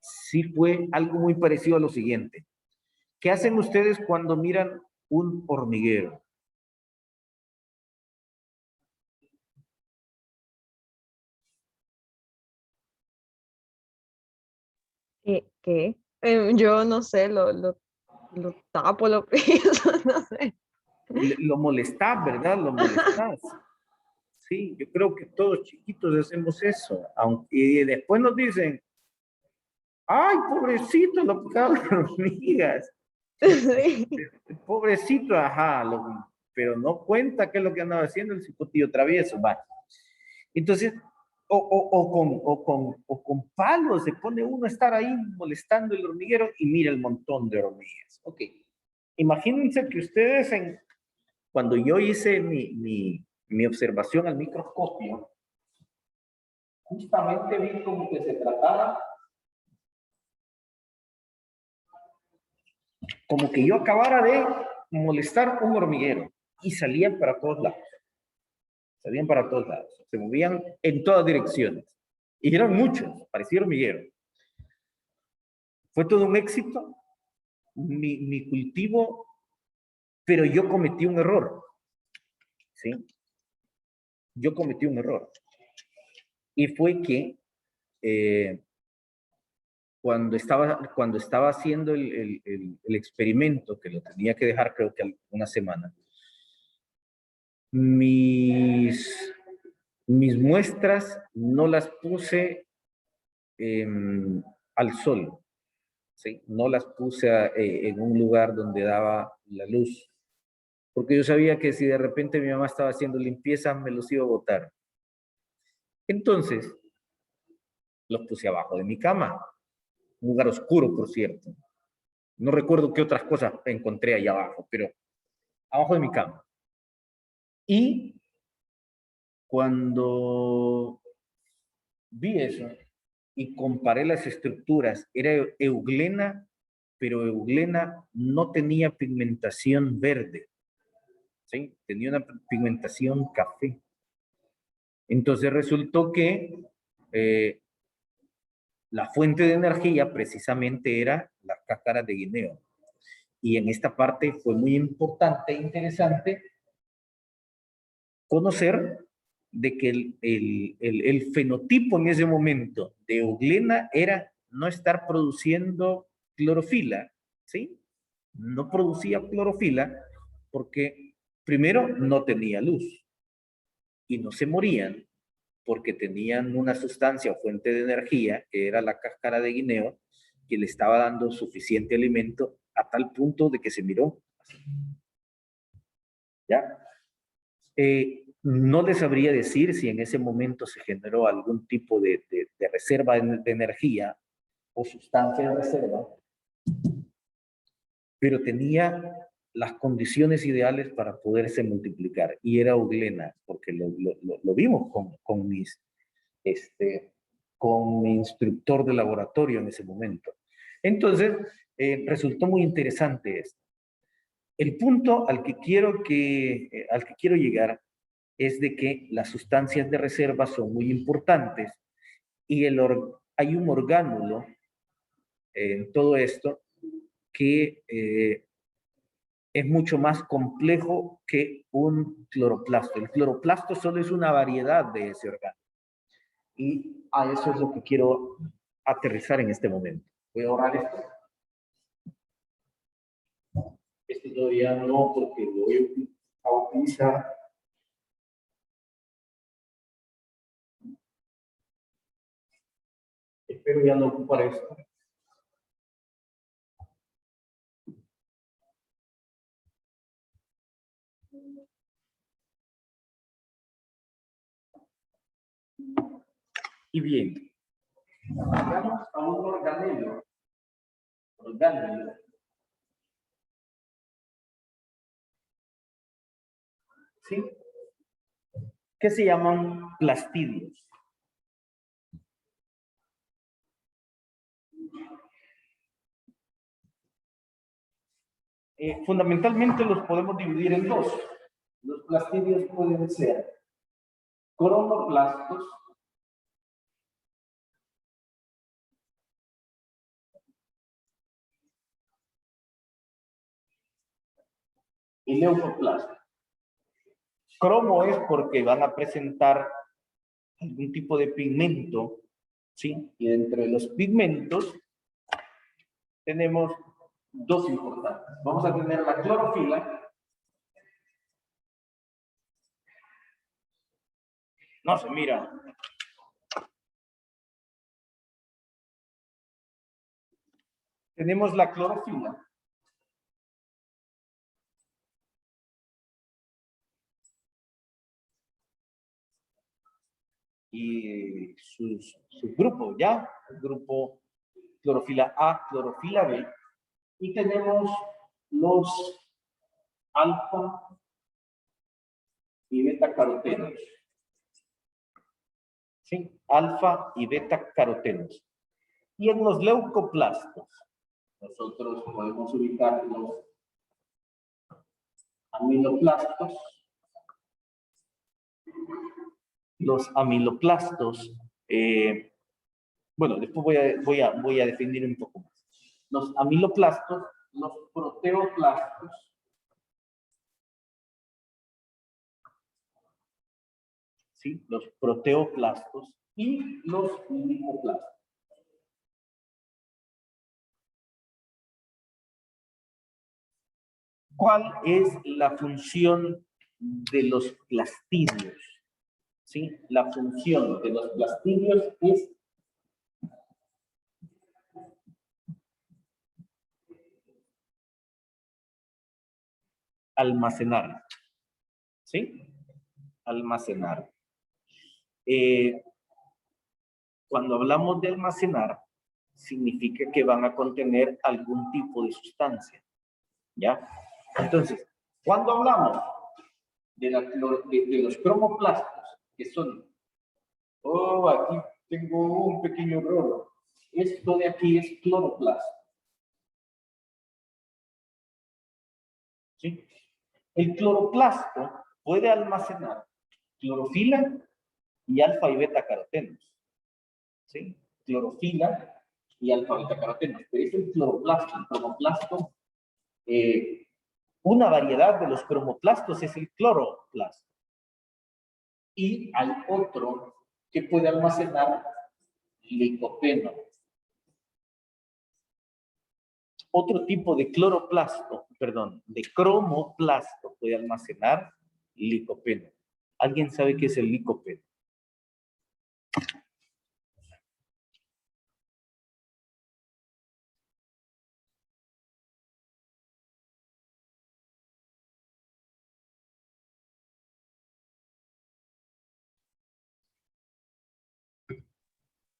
sí fue algo muy parecido a lo siguiente. ¿Qué hacen ustedes cuando miran un hormiguero? ¿Qué? Yo no sé, lo tapo, lo pienso, no sé. Lo molestás, ¿verdad? Lo molestás. Sí, yo creo que todos chiquitos hacemos eso. Aunque después nos dicen, ay, pobrecito, lo picaron hormigas. Sí. Pobrecito, ajá, pero no cuenta qué es lo que andaba haciendo el cipotillo travieso, va. Entonces, o con palos se pone uno a estar ahí molestando el hormiguero y mira el montón de hormigas. Ok, imagínense que ustedes, cuando yo hice mi observación al microscopio, justamente vi como que se trataba, como que yo acabara de molestar un hormiguero y salían para todos lados. Salían para todos lados. Se movían en todas direcciones. Y eran muchos, parecía hormiguero. Fue todo un éxito mi cultivo, pero yo cometí un error. ¿Sí? Yo cometí un error. Y fue que cuando estaba haciendo el experimento, que lo tenía que dejar creo que una semana, mis muestras no las puse al sol, ¿sí? No las puse en un lugar donde daba la luz, porque yo sabía que si de repente mi mamá estaba haciendo limpieza, me los iba a botar. Entonces, los puse abajo de mi cama, un lugar oscuro, por cierto. No recuerdo qué otras cosas encontré ahí abajo, pero abajo de mi cama. Y cuando vi eso y comparé las estructuras, era euglena, pero euglena no tenía pigmentación verde, ¿sí? Tenía una pigmentación café. Entonces resultó que la fuente de energía precisamente era la cáscara de guineo. Y en esta parte fue muy importante e interesante conocer de que el fenotipo en ese momento de euglena era no estar produciendo clorofila, ¿sí? No producía clorofila porque primero no tenía luz y no se morían porque tenían una sustancia o fuente de energía que era la cáscara de guineo que le estaba dando suficiente alimento a tal punto de que se miró. ¿Ya? No les sabría decir si en ese momento se generó algún tipo de reserva de energía o sustancia de reserva, pero tenía las condiciones ideales para poderse multiplicar y era euglena, porque lo vimos con mi instructor de laboratorio en ese momento. Entonces, resultó muy interesante esto. El punto al que quiero llegar es de que las sustancias de reserva son muy importantes y hay un orgánulo en todo esto que es mucho más complejo que un cloroplasto. El cloroplasto solo es una variedad de ese orgánulo. Y a eso es lo que quiero aterrizar en este momento. Voy a ahorrar esto. Este todavía no, porque lo voy a utilizar. Espero ya no ocupar esto. Y bien, vamos a un organelo. ¿Sí? Que se llaman plastidios. Fundamentalmente los podemos dividir en dos. Los plastidios pueden ser cronoplastos y leucoplastos. Cromo es porque van a presentar algún tipo de pigmento, ¿sí? Y dentro de los pigmentos tenemos dos importantes. Vamos a tener la clorofila. No se mira. Tenemos la clorofila. Y sus grupos, ¿ya? El grupo clorofila A, clorofila B. Y tenemos los alfa y beta carotenos. ¿Sí? Alfa y beta carotenos. Y en los leucoplastos, nosotros podemos ubicar los aminoplastos los amiloplastos, bueno, después voy a definir un poco más. Los amiloplastos, los proteoplastos, ¿sí? Los proteoplastos y los lipoplastos. ¿Cuál es la función de los plastidios? ¿Sí? La función de los plastidios es almacenar. ¿Sí? Almacenar. Cuando hablamos de almacenar, significa que van a contener algún tipo de sustancia. ¿Ya? Entonces, cuando hablamos de los cromoplastos, que son, oh, aquí tengo un pequeño error. Esto de aquí es cloroplasto. ¿Sí? El cloroplasto puede almacenar clorofila y alfa y beta carotenos. ¿Sí? Clorofila y alfa y beta carotenos. Pero es el cloroplasto, el cromoplasto. Una variedad de los cromoplastos es el cloroplasto. Y hay otro que puede almacenar licopeno. Otro tipo de cloroplasto, perdón, de cromoplasto puede almacenar licopeno. ¿Alguien sabe qué es el licopeno?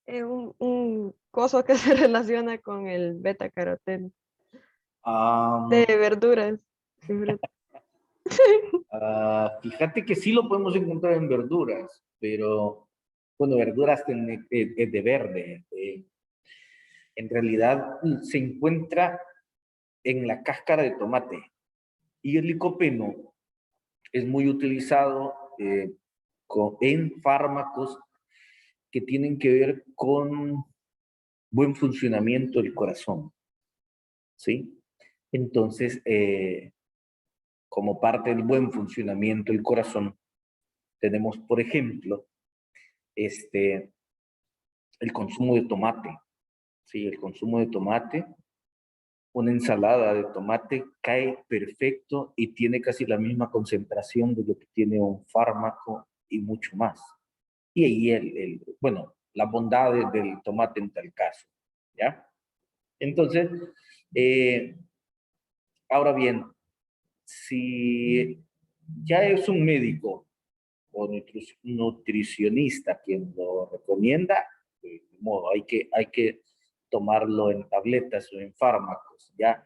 Un coso que se relaciona con el beta caroteno de verduras. Fíjate que sí lo podemos encontrar en verduras, pero, bueno, verduras de verde. En realidad se encuentra en la cáscara de tomate. Y el licopeno es muy utilizado en fármacos que tienen que ver con buen funcionamiento del corazón. ¿Sí? Entonces, como parte del buen funcionamiento del corazón, tenemos, por ejemplo, el consumo de tomate. Sí, el consumo de tomate. Una ensalada de tomate cae perfecto y tiene casi la misma concentración de lo que tiene un fármaco y mucho más. Y ahí bueno, las bondades del tomate en tal caso, ¿ya? Entonces, ahora bien, si ya es un médico o nutricionista quien lo recomienda, de modo, hay que tomarlo en tabletas o en fármacos, ¿ya?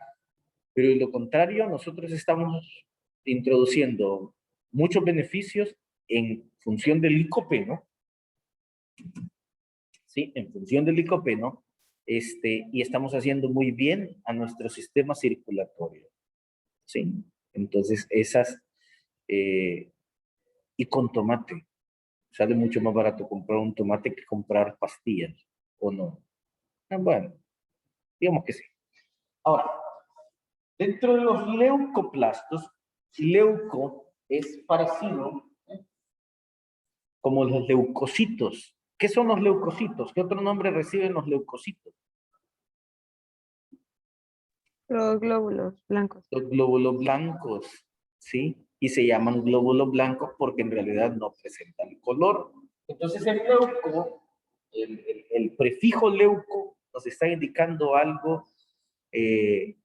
Pero de lo contrario, nosotros estamos introduciendo muchos beneficios en función del licopeno, ¿sí? En función del licopeno, y estamos haciendo muy bien a nuestro sistema circulatorio, ¿sí? Entonces, y con tomate, sale mucho más barato comprar un tomate que comprar pastillas, ¿o no? Bueno, digamos que sí. Ahora, dentro de los leucoplastos, leuco es parecido, como los leucocitos. ¿Qué son los leucocitos? ¿Qué otro nombre reciben los leucocitos? Los glóbulos blancos. Los glóbulos blancos, ¿sí? Y se llaman glóbulos blancos porque en realidad no presentan color. Entonces el leuco, el prefijo leuco nos está indicando algo que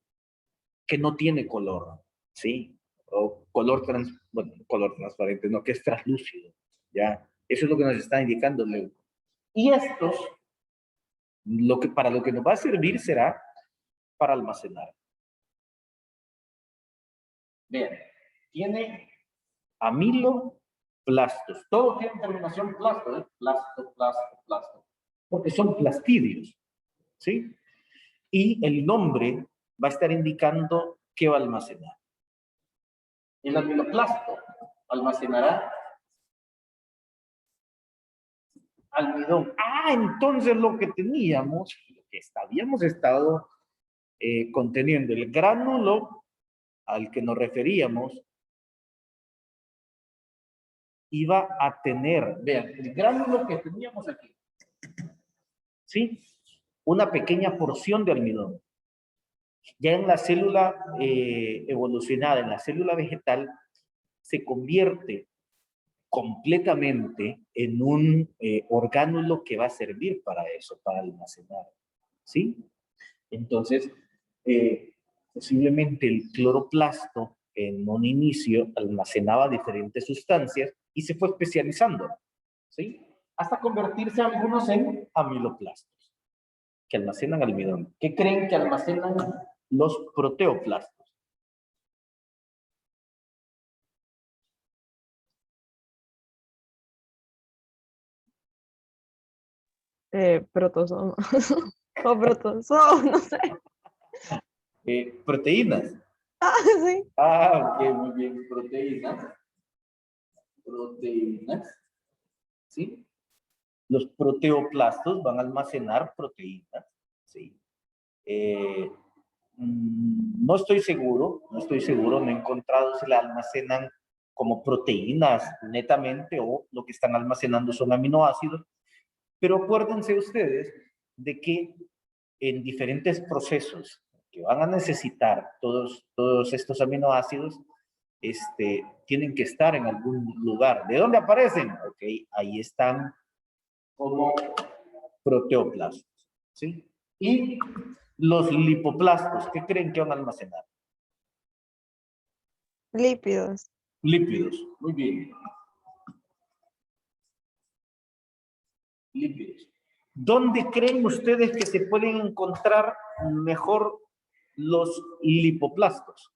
no tiene color, ¿sí? O color, bueno, color transparente, no, que es translúcido, ¿ya? Eso es lo que nos está indicando el leuco. Y estos, para lo que nos va a servir será para almacenar. Bien, tiene amiloplastos. Todo tiene terminación plasto, ¿eh? Plasto. Porque son plastidios, ¿sí? Y el nombre va a estar indicando qué va a almacenar. El amiloplasto almacenará almidón. Ah, entonces lo que teníamos, lo que habíamos estado conteniendo, el gránulo al que nos referíamos, iba a tener, vean, el gránulo que teníamos aquí, ¿sí? Una pequeña porción de almidón. Ya en la célula evolucionada, en la célula vegetal, se convierte completamente en un orgánulo que va a servir para eso, para almacenar, ¿sí? Entonces, posiblemente el cloroplasto en un inicio almacenaba diferentes sustancias y se fue especializando, ¿sí? Hasta convertirse algunos en amiloplastos, que almacenan almidón. ¿Qué creen que almacenan los proteoplastos? Protozoa. O protozoa, no sé. Proteínas. Ah, sí. Ah, ok, muy bien. Proteínas. Proteínas. ¿Sí? Los proteoplastos van a almacenar proteínas. ¿Sí? No estoy seguro, no he encontrado si la almacenan como proteínas netamente o lo que están almacenando son aminoácidos, pero acuérdense ustedes de que en diferentes procesos que van a necesitar todos estos aminoácidos, tienen que estar en algún lugar. ¿De dónde aparecen? Ok, ahí están como proteoplastos, ¿sí? Y los lipoplastos, ¿qué creen que van a almacenar? Lípidos. Lípidos, muy bien. Lípidos. ¿Dónde creen ustedes que se pueden encontrar mejor los lipoplastos?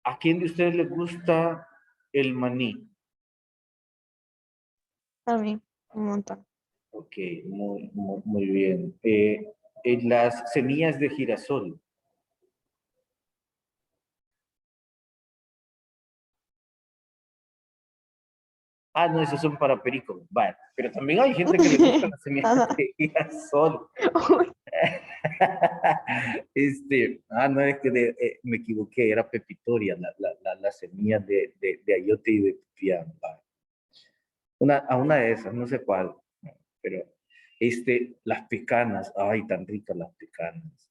¿A quién de ustedes les gusta el maní? A mí, un montón. Ok, muy bien. En las semillas de girasol. Ah, no, esos son para perico. Vale, pero también hay gente que le gusta las semillas de girasol. No, es que me equivoqué, era pepitoria, la semilla de ayote y de pipián. Vale. A una de esas, no sé cuál, pero las pecanas, ay, tan ricas las pecanas.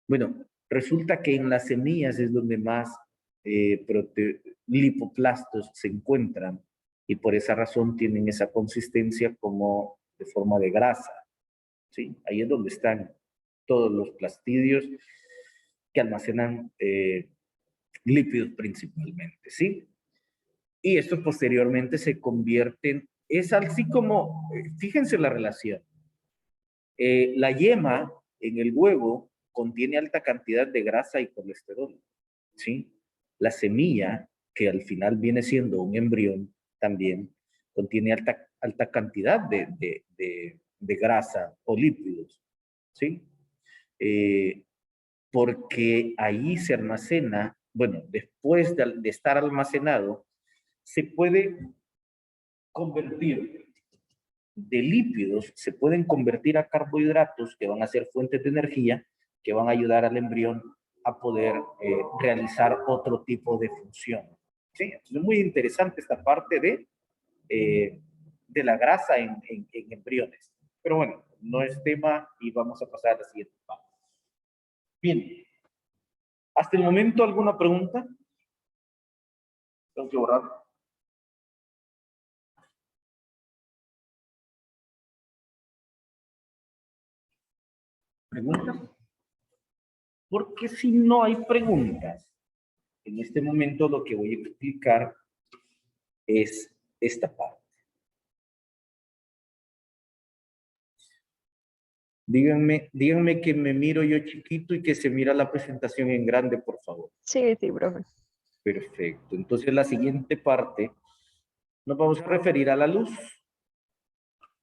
Bueno, resulta que en las semillas es donde más lipoplastos se encuentran y por esa razón tienen esa consistencia como de forma de grasa, ¿sí? Ahí es donde están todos los plastidios que almacenan lípidos principalmente, ¿sí? Y estos posteriormente se convierten, es así como, fíjense la relación. La yema en el huevo contiene alta cantidad de grasa y colesterol, ¿sí? La semilla, que al final viene siendo un embrión, también contiene alta cantidad de grasa o lípidos, ¿sí? Porque ahí se almacena, bueno, después de estar almacenado, se puede convertir de lípidos, se pueden convertir a carbohidratos que van a ser fuentes de energía, que van a ayudar al embrión a poder realizar otro tipo de función. ¿Sí? Entonces es muy interesante esta parte de la grasa en embriones. Pero bueno, no es tema y vamos a pasar a la siguiente parte. Bien. ¿Hasta el momento alguna pregunta? Tengo que borrar. ¿Preguntas? Porque si no hay preguntas, en este momento lo que voy a explicar es esta parte. Díganme que me miro yo chiquito y que se mira la presentación en grande, por favor. Sí, sí, profe. Perfecto. Entonces la siguiente parte nos vamos a referir a la luz.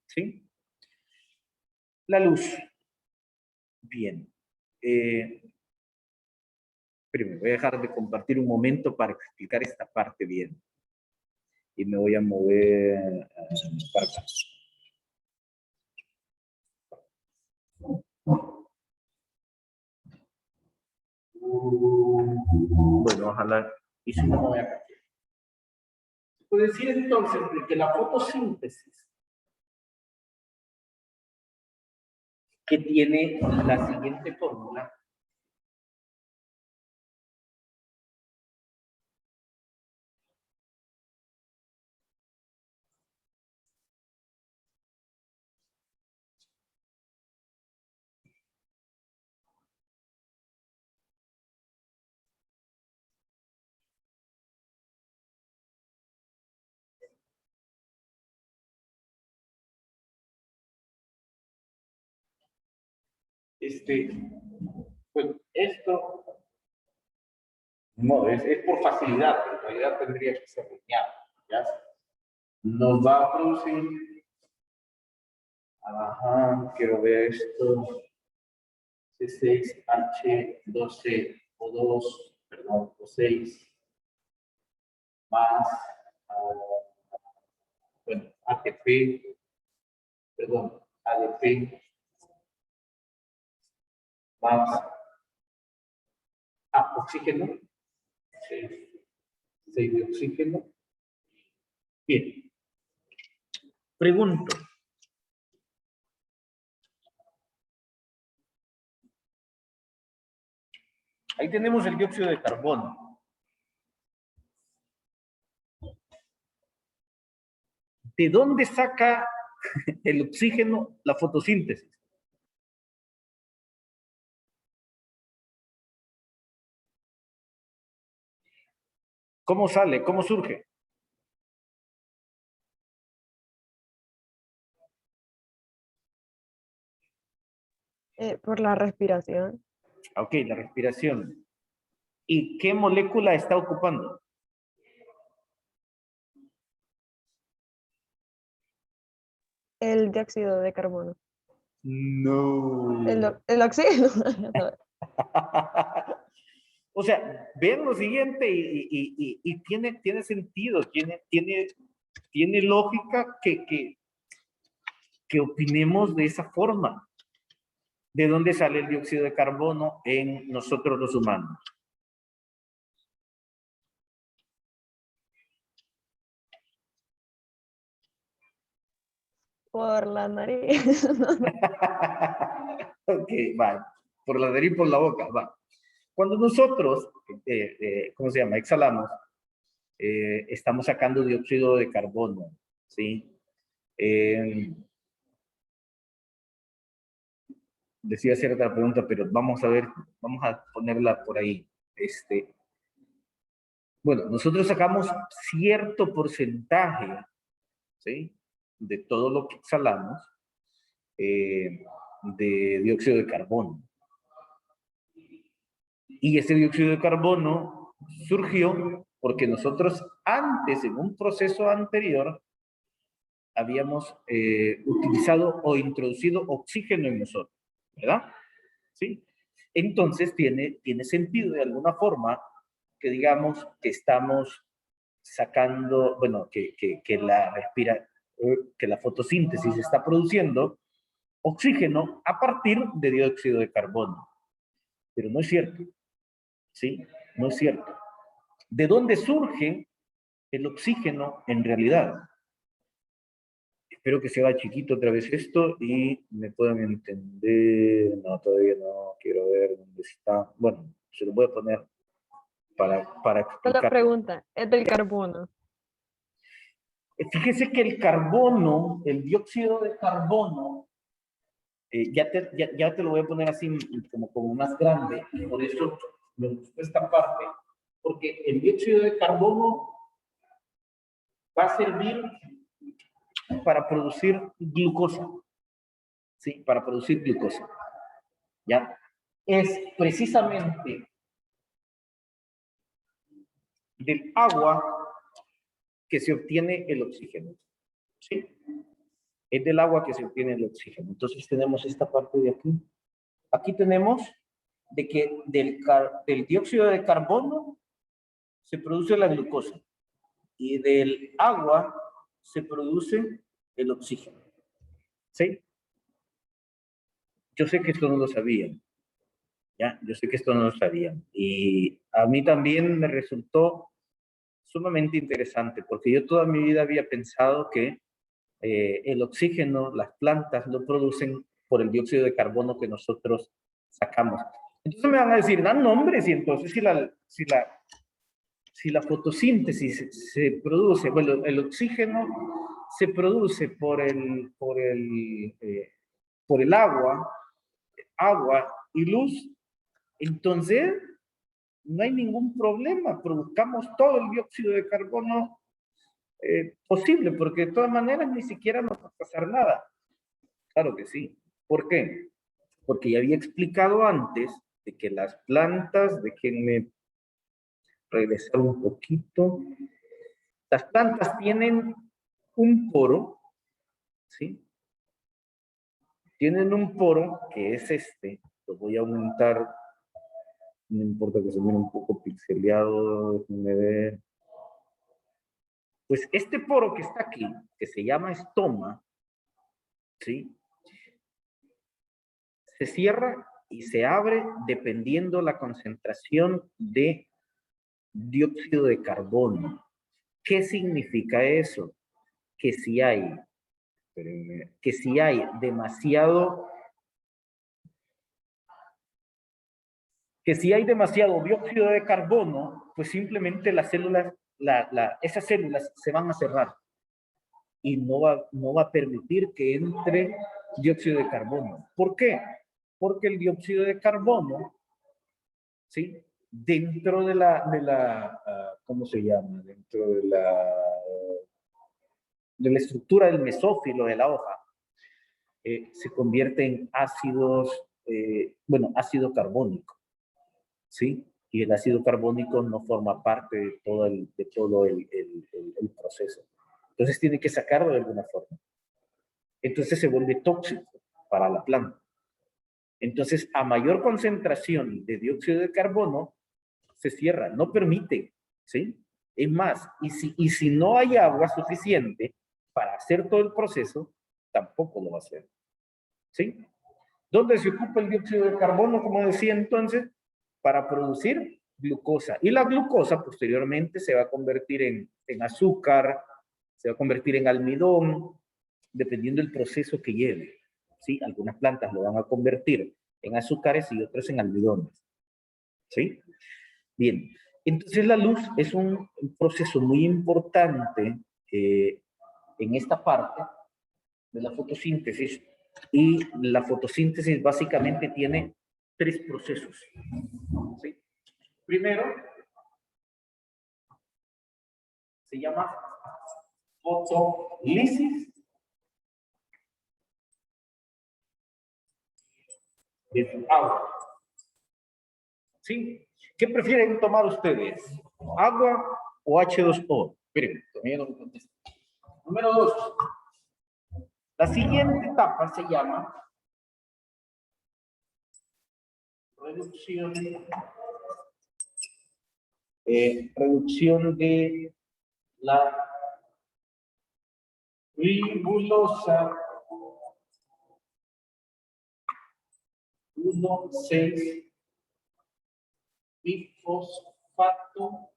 ¿Sí? La luz. Bien. Primero, voy a dejar de compartir un momento para explicar esta parte bien. Y me voy a mover para acá. Bueno, ojalá. Y si no, me voy a cambiar. Se puede decir entonces que la fotosíntesis, que tiene la siguiente fórmula, pues esto no es por facilidad, pero en realidad tendría que ser lineal, ¿ya? Nos va a producir, quiero ver esto, C6H12O2, perdón, O6, más, bueno, ATP, perdón, ADP, más oxígeno, 6 de oxígeno. Bien. Pregunto. Ahí tenemos el dióxido de carbono. ¿De dónde saca el oxígeno la fotosíntesis? ¿Cómo sale? ¿Cómo surge? Por la respiración. Ok, la respiración. ¿Y qué molécula está ocupando? El dióxido de carbono. No. El oxígeno. O sea, vean lo siguiente y tiene sentido, tiene lógica que opinemos de esa forma. ¿De dónde sale el dióxido de carbono en nosotros los humanos? Por la nariz. Ok, va. Por la nariz, por la boca, va. Cuando nosotros, ¿cómo se llama? Exhalamos, estamos sacando dióxido de carbono, ¿sí? Decía hacer otra pregunta, pero vamos a ver, vamos a ponerla por ahí. Bueno, nosotros sacamos cierto porcentaje, ¿sí? De todo lo que exhalamos, de dióxido de carbono. Y ese dióxido de carbono surgió porque nosotros antes, en un proceso anterior, habíamos utilizado o introducido oxígeno en nosotros, ¿verdad? ¿Sí? Entonces tiene sentido de alguna forma que digamos que estamos sacando, bueno, que la fotosíntesis está produciendo oxígeno a partir de dióxido de carbono. Pero no es cierto, ¿sí? No es cierto. ¿De dónde surge el oxígeno en realidad? Espero que se haga chiquito otra vez esto y me puedan entender. No, todavía no. Quiero ver dónde está. Bueno, se lo voy a poner para La explicar. pregunta es del carbono. Fíjese que el carbono, el dióxido de carbono, ya te lo voy a poner así como más grande. Por eso me gustó esta parte. Porque el dióxido de carbono va a servir para producir glucosa. Sí, para producir glucosa. ¿Ya? Es precisamente del agua que se obtiene el oxígeno. ¿Sí? Es del agua que se obtiene el oxígeno. Entonces tenemos esta parte de aquí. Aquí tenemos de que del dióxido de carbono se produce la glucosa y del agua se produce el oxígeno. ¿Sí? Yo sé que esto no lo sabían. Ya, yo sé que esto no lo sabían. Y a mí también me resultó sumamente interesante, porque yo toda mi vida había pensado que el oxígeno, las plantas lo producen por el dióxido de carbono que nosotros sacamos. Entonces me van a decir, dan nombres, y entonces si la fotosíntesis se produce, bueno, el oxígeno se produce por el agua y luz, entonces no hay ningún problema, produzcamos todo el dióxido de carbono posible, porque de todas maneras ni siquiera nos va a pasar nada. Claro que sí. ¿Por qué? Porque ya había explicado antes de que las plantas, déjenme regresar un poquito, las plantas tienen un poro, ¿sí? Tienen un poro que es este, lo voy a aumentar, no importa que se mire un poco pixeleado, déjenme ver. Pues este poro que está aquí, que se llama estoma, ¿sí? Se cierra y se abre dependiendo la concentración de dióxido de carbono. ¿Qué significa eso? Que si hay, que si hay demasiado, dióxido de carbono, pues simplemente las células, esas células se van a cerrar y no va a permitir que entre dióxido de carbono. ¿Por qué? Porque el dióxido de carbono, ¿sí? Dentro de ¿cómo se llama? Dentro de la estructura del mesófilo de la hoja, se convierte en ácido carbónico, ¿sí? Y el ácido carbónico no forma parte de todo el proceso. Entonces tiene que sacarlo de alguna forma. Entonces se vuelve tóxico para la planta. Entonces, a mayor concentración de dióxido de carbono, se cierra, no permite, ¿sí? Es más, y si no hay agua suficiente para hacer todo el proceso, tampoco lo va a hacer, ¿sí? ¿Dónde se ocupa el dióxido de carbono, como decía entonces? Para producir glucosa. Y la glucosa posteriormente se va a convertir en azúcar, se va a convertir en almidón, dependiendo del proceso que lleve, ¿sí? Algunas plantas lo van a convertir en azúcares y otras en almidones, ¿sí? Bien, entonces la luz es un proceso muy importante en esta parte de la fotosíntesis, y la fotosíntesis básicamente tiene 3 procesos, ¿sí? Primero, se llama fotolisis, es agua, ¿sí? ¿Qué prefieren tomar ustedes? ¿Agua o H2O? Miren, todavía no me contestan. Número 2. La siguiente etapa se llama reducción de la ribosa 1,6-bifosfato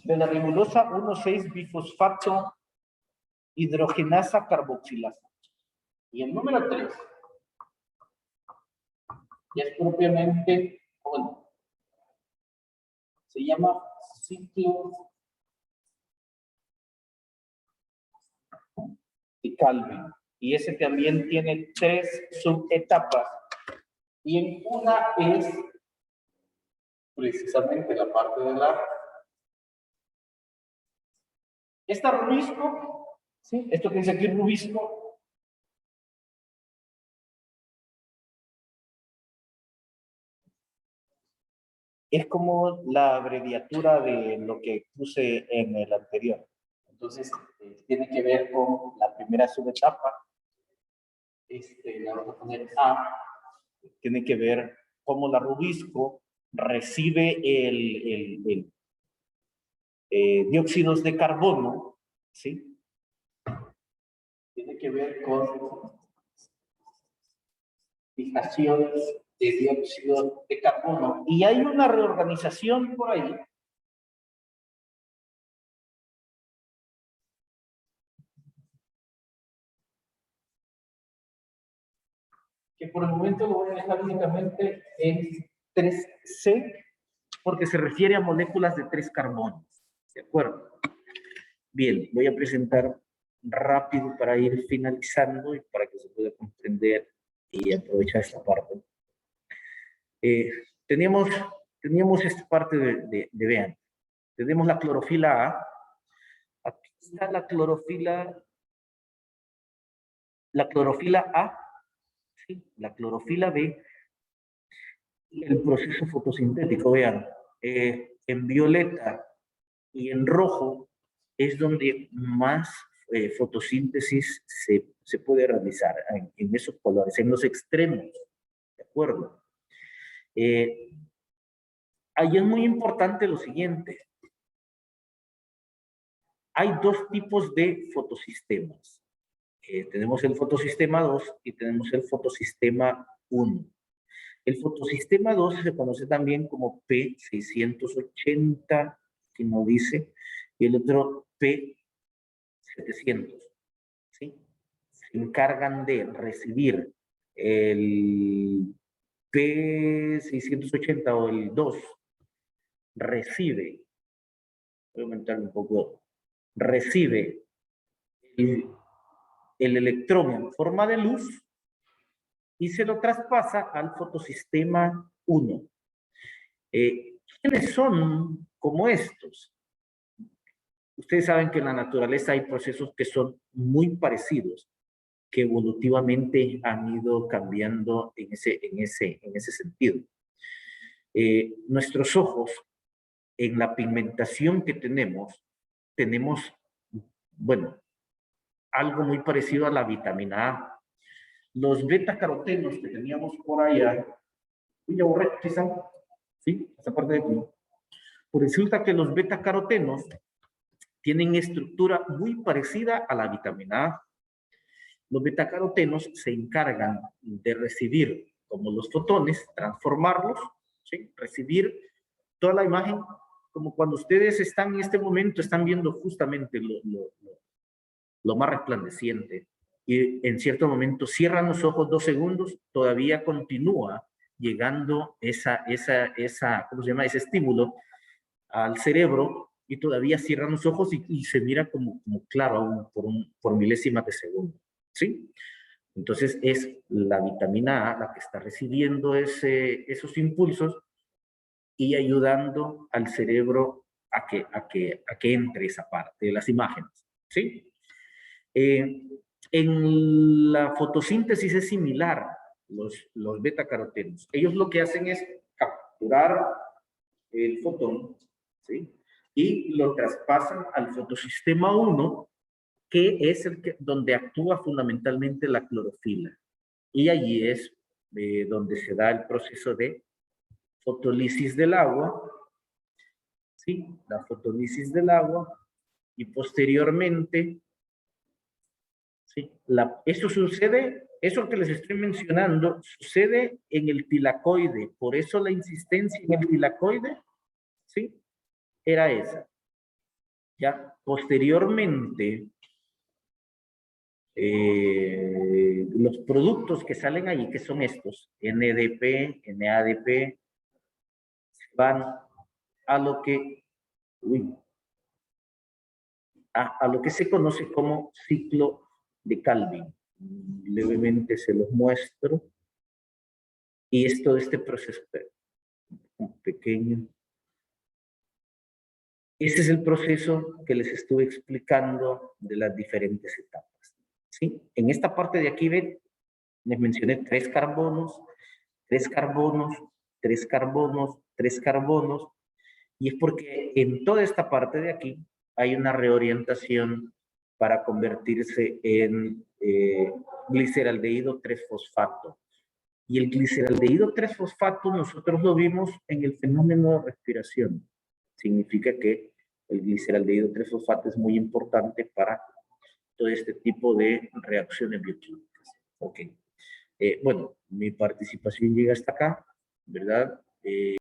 de la ribosa 1,6-bifosfato hidrogenasa carboxilasa. Y el número 3 ya es propiamente, bueno, se llama ciclo de Calvin. Y ese también tiene 3 subetapas. Y en una es precisamente la parte de la... Esta rubisco, ¿sí? Esto que dice aquí rubisco, es como la abreviatura de lo que puse en el anterior. Entonces, tiene que ver con la primera subetapa. La vamos a poner A. Tiene que ver cómo la rubisco recibe dióxidos de carbono, ¿sí? Tiene que ver con fijaciones de dióxido de carbono. Y hay una reorganización por ahí que por el momento lo voy a dejar únicamente en 3C, porque se refiere a moléculas de 3 carbonos. ¿De acuerdo? Bien, voy a presentar rápido para ir finalizando y para que se pueda comprender y aprovechar esta parte. Teníamos esta parte vean, tenemos la clorofila A. Aquí está la clorofila A, ¿sí? La clorofila B, el proceso fotosintético, vean, en violeta y en rojo es donde más fotosíntesis se puede realizar, en esos colores, en los extremos, ¿de acuerdo? Ahí es muy importante lo siguiente. Hay dos tipos de fotosistemas. Tenemos el fotosistema 2 y tenemos el fotosistema 1. El fotosistema 2 se conoce también como P680, que no dice, y el otro P700. ¿Sí? Se encargan de recibir el P680 o el 2, recibe, voy a aumentar un poco, recibe el electrón en forma de luz y se lo traspasa al fotosistema 1. ¿Quiénes son como estos? Ustedes saben que en la naturaleza hay procesos que son muy parecidos, que evolutivamente han ido cambiando en ese sentido. Nuestros ojos, en la pigmentación que tenemos, bueno, algo muy parecido a la vitamina A. Los beta-carotenos que teníamos por allá, voy a borrar quizá, ¿sí? Esa parte de aquí. Pues resulta que los beta-carotenos tienen estructura muy parecida a la vitamina A. Los betacarotenos se encargan de recibir, como los fotones, transformarlos, ¿sí? Recibir toda la imagen, como cuando ustedes están en este momento, están viendo justamente lo más resplandeciente. Y en cierto momento cierran los ojos 2 segundos, todavía continúa llegando ¿cómo se llama? Ese estímulo al cerebro y todavía cierran los ojos y se mira como claro aún por milésimas de segundo. ¿Sí? Entonces es la vitamina A la que está recibiendo esos impulsos y ayudando al cerebro a que entre esa parte de las imágenes. ¿Sí? En la fotosíntesis es similar, los betacarotenos. Ellos lo que hacen es capturar el fotón, ¿sí? Y lo traspasan al fotosistema 1, que es donde actúa fundamentalmente la clorofila. Y allí es donde se da el proceso de fotólisis del agua, ¿sí? La fotólisis del agua, y posteriormente, ¿sí? Eso que les estoy mencionando, sucede en el tilacoide, por eso la insistencia en el tilacoide, ¿sí? Era esa. Ya, posteriormente, los productos que salen ahí, que son estos, NDP, NADP, van a lo que, a lo que se conoce como ciclo de Calvin. Levemente se los muestro. Y esto de este proceso, un pequeño. Este es el proceso que les estuve explicando de las diferentes etapas. ¿Sí? En esta parte de aquí, ven, les mencioné 3 carbonos, 3 carbonos, 3 carbonos, 3 carbonos, y es porque en toda esta parte de aquí hay una reorientación para convertirse en gliceraldehído 3-fosfato. Y el gliceraldehído 3-fosfato nosotros lo vimos en el fenómeno de respiración. Significa que el gliceraldehído 3-fosfato es muy importante para todo este tipo de reacciones bioquímicas. Ok. Bueno, mi participación llega hasta acá, ¿verdad?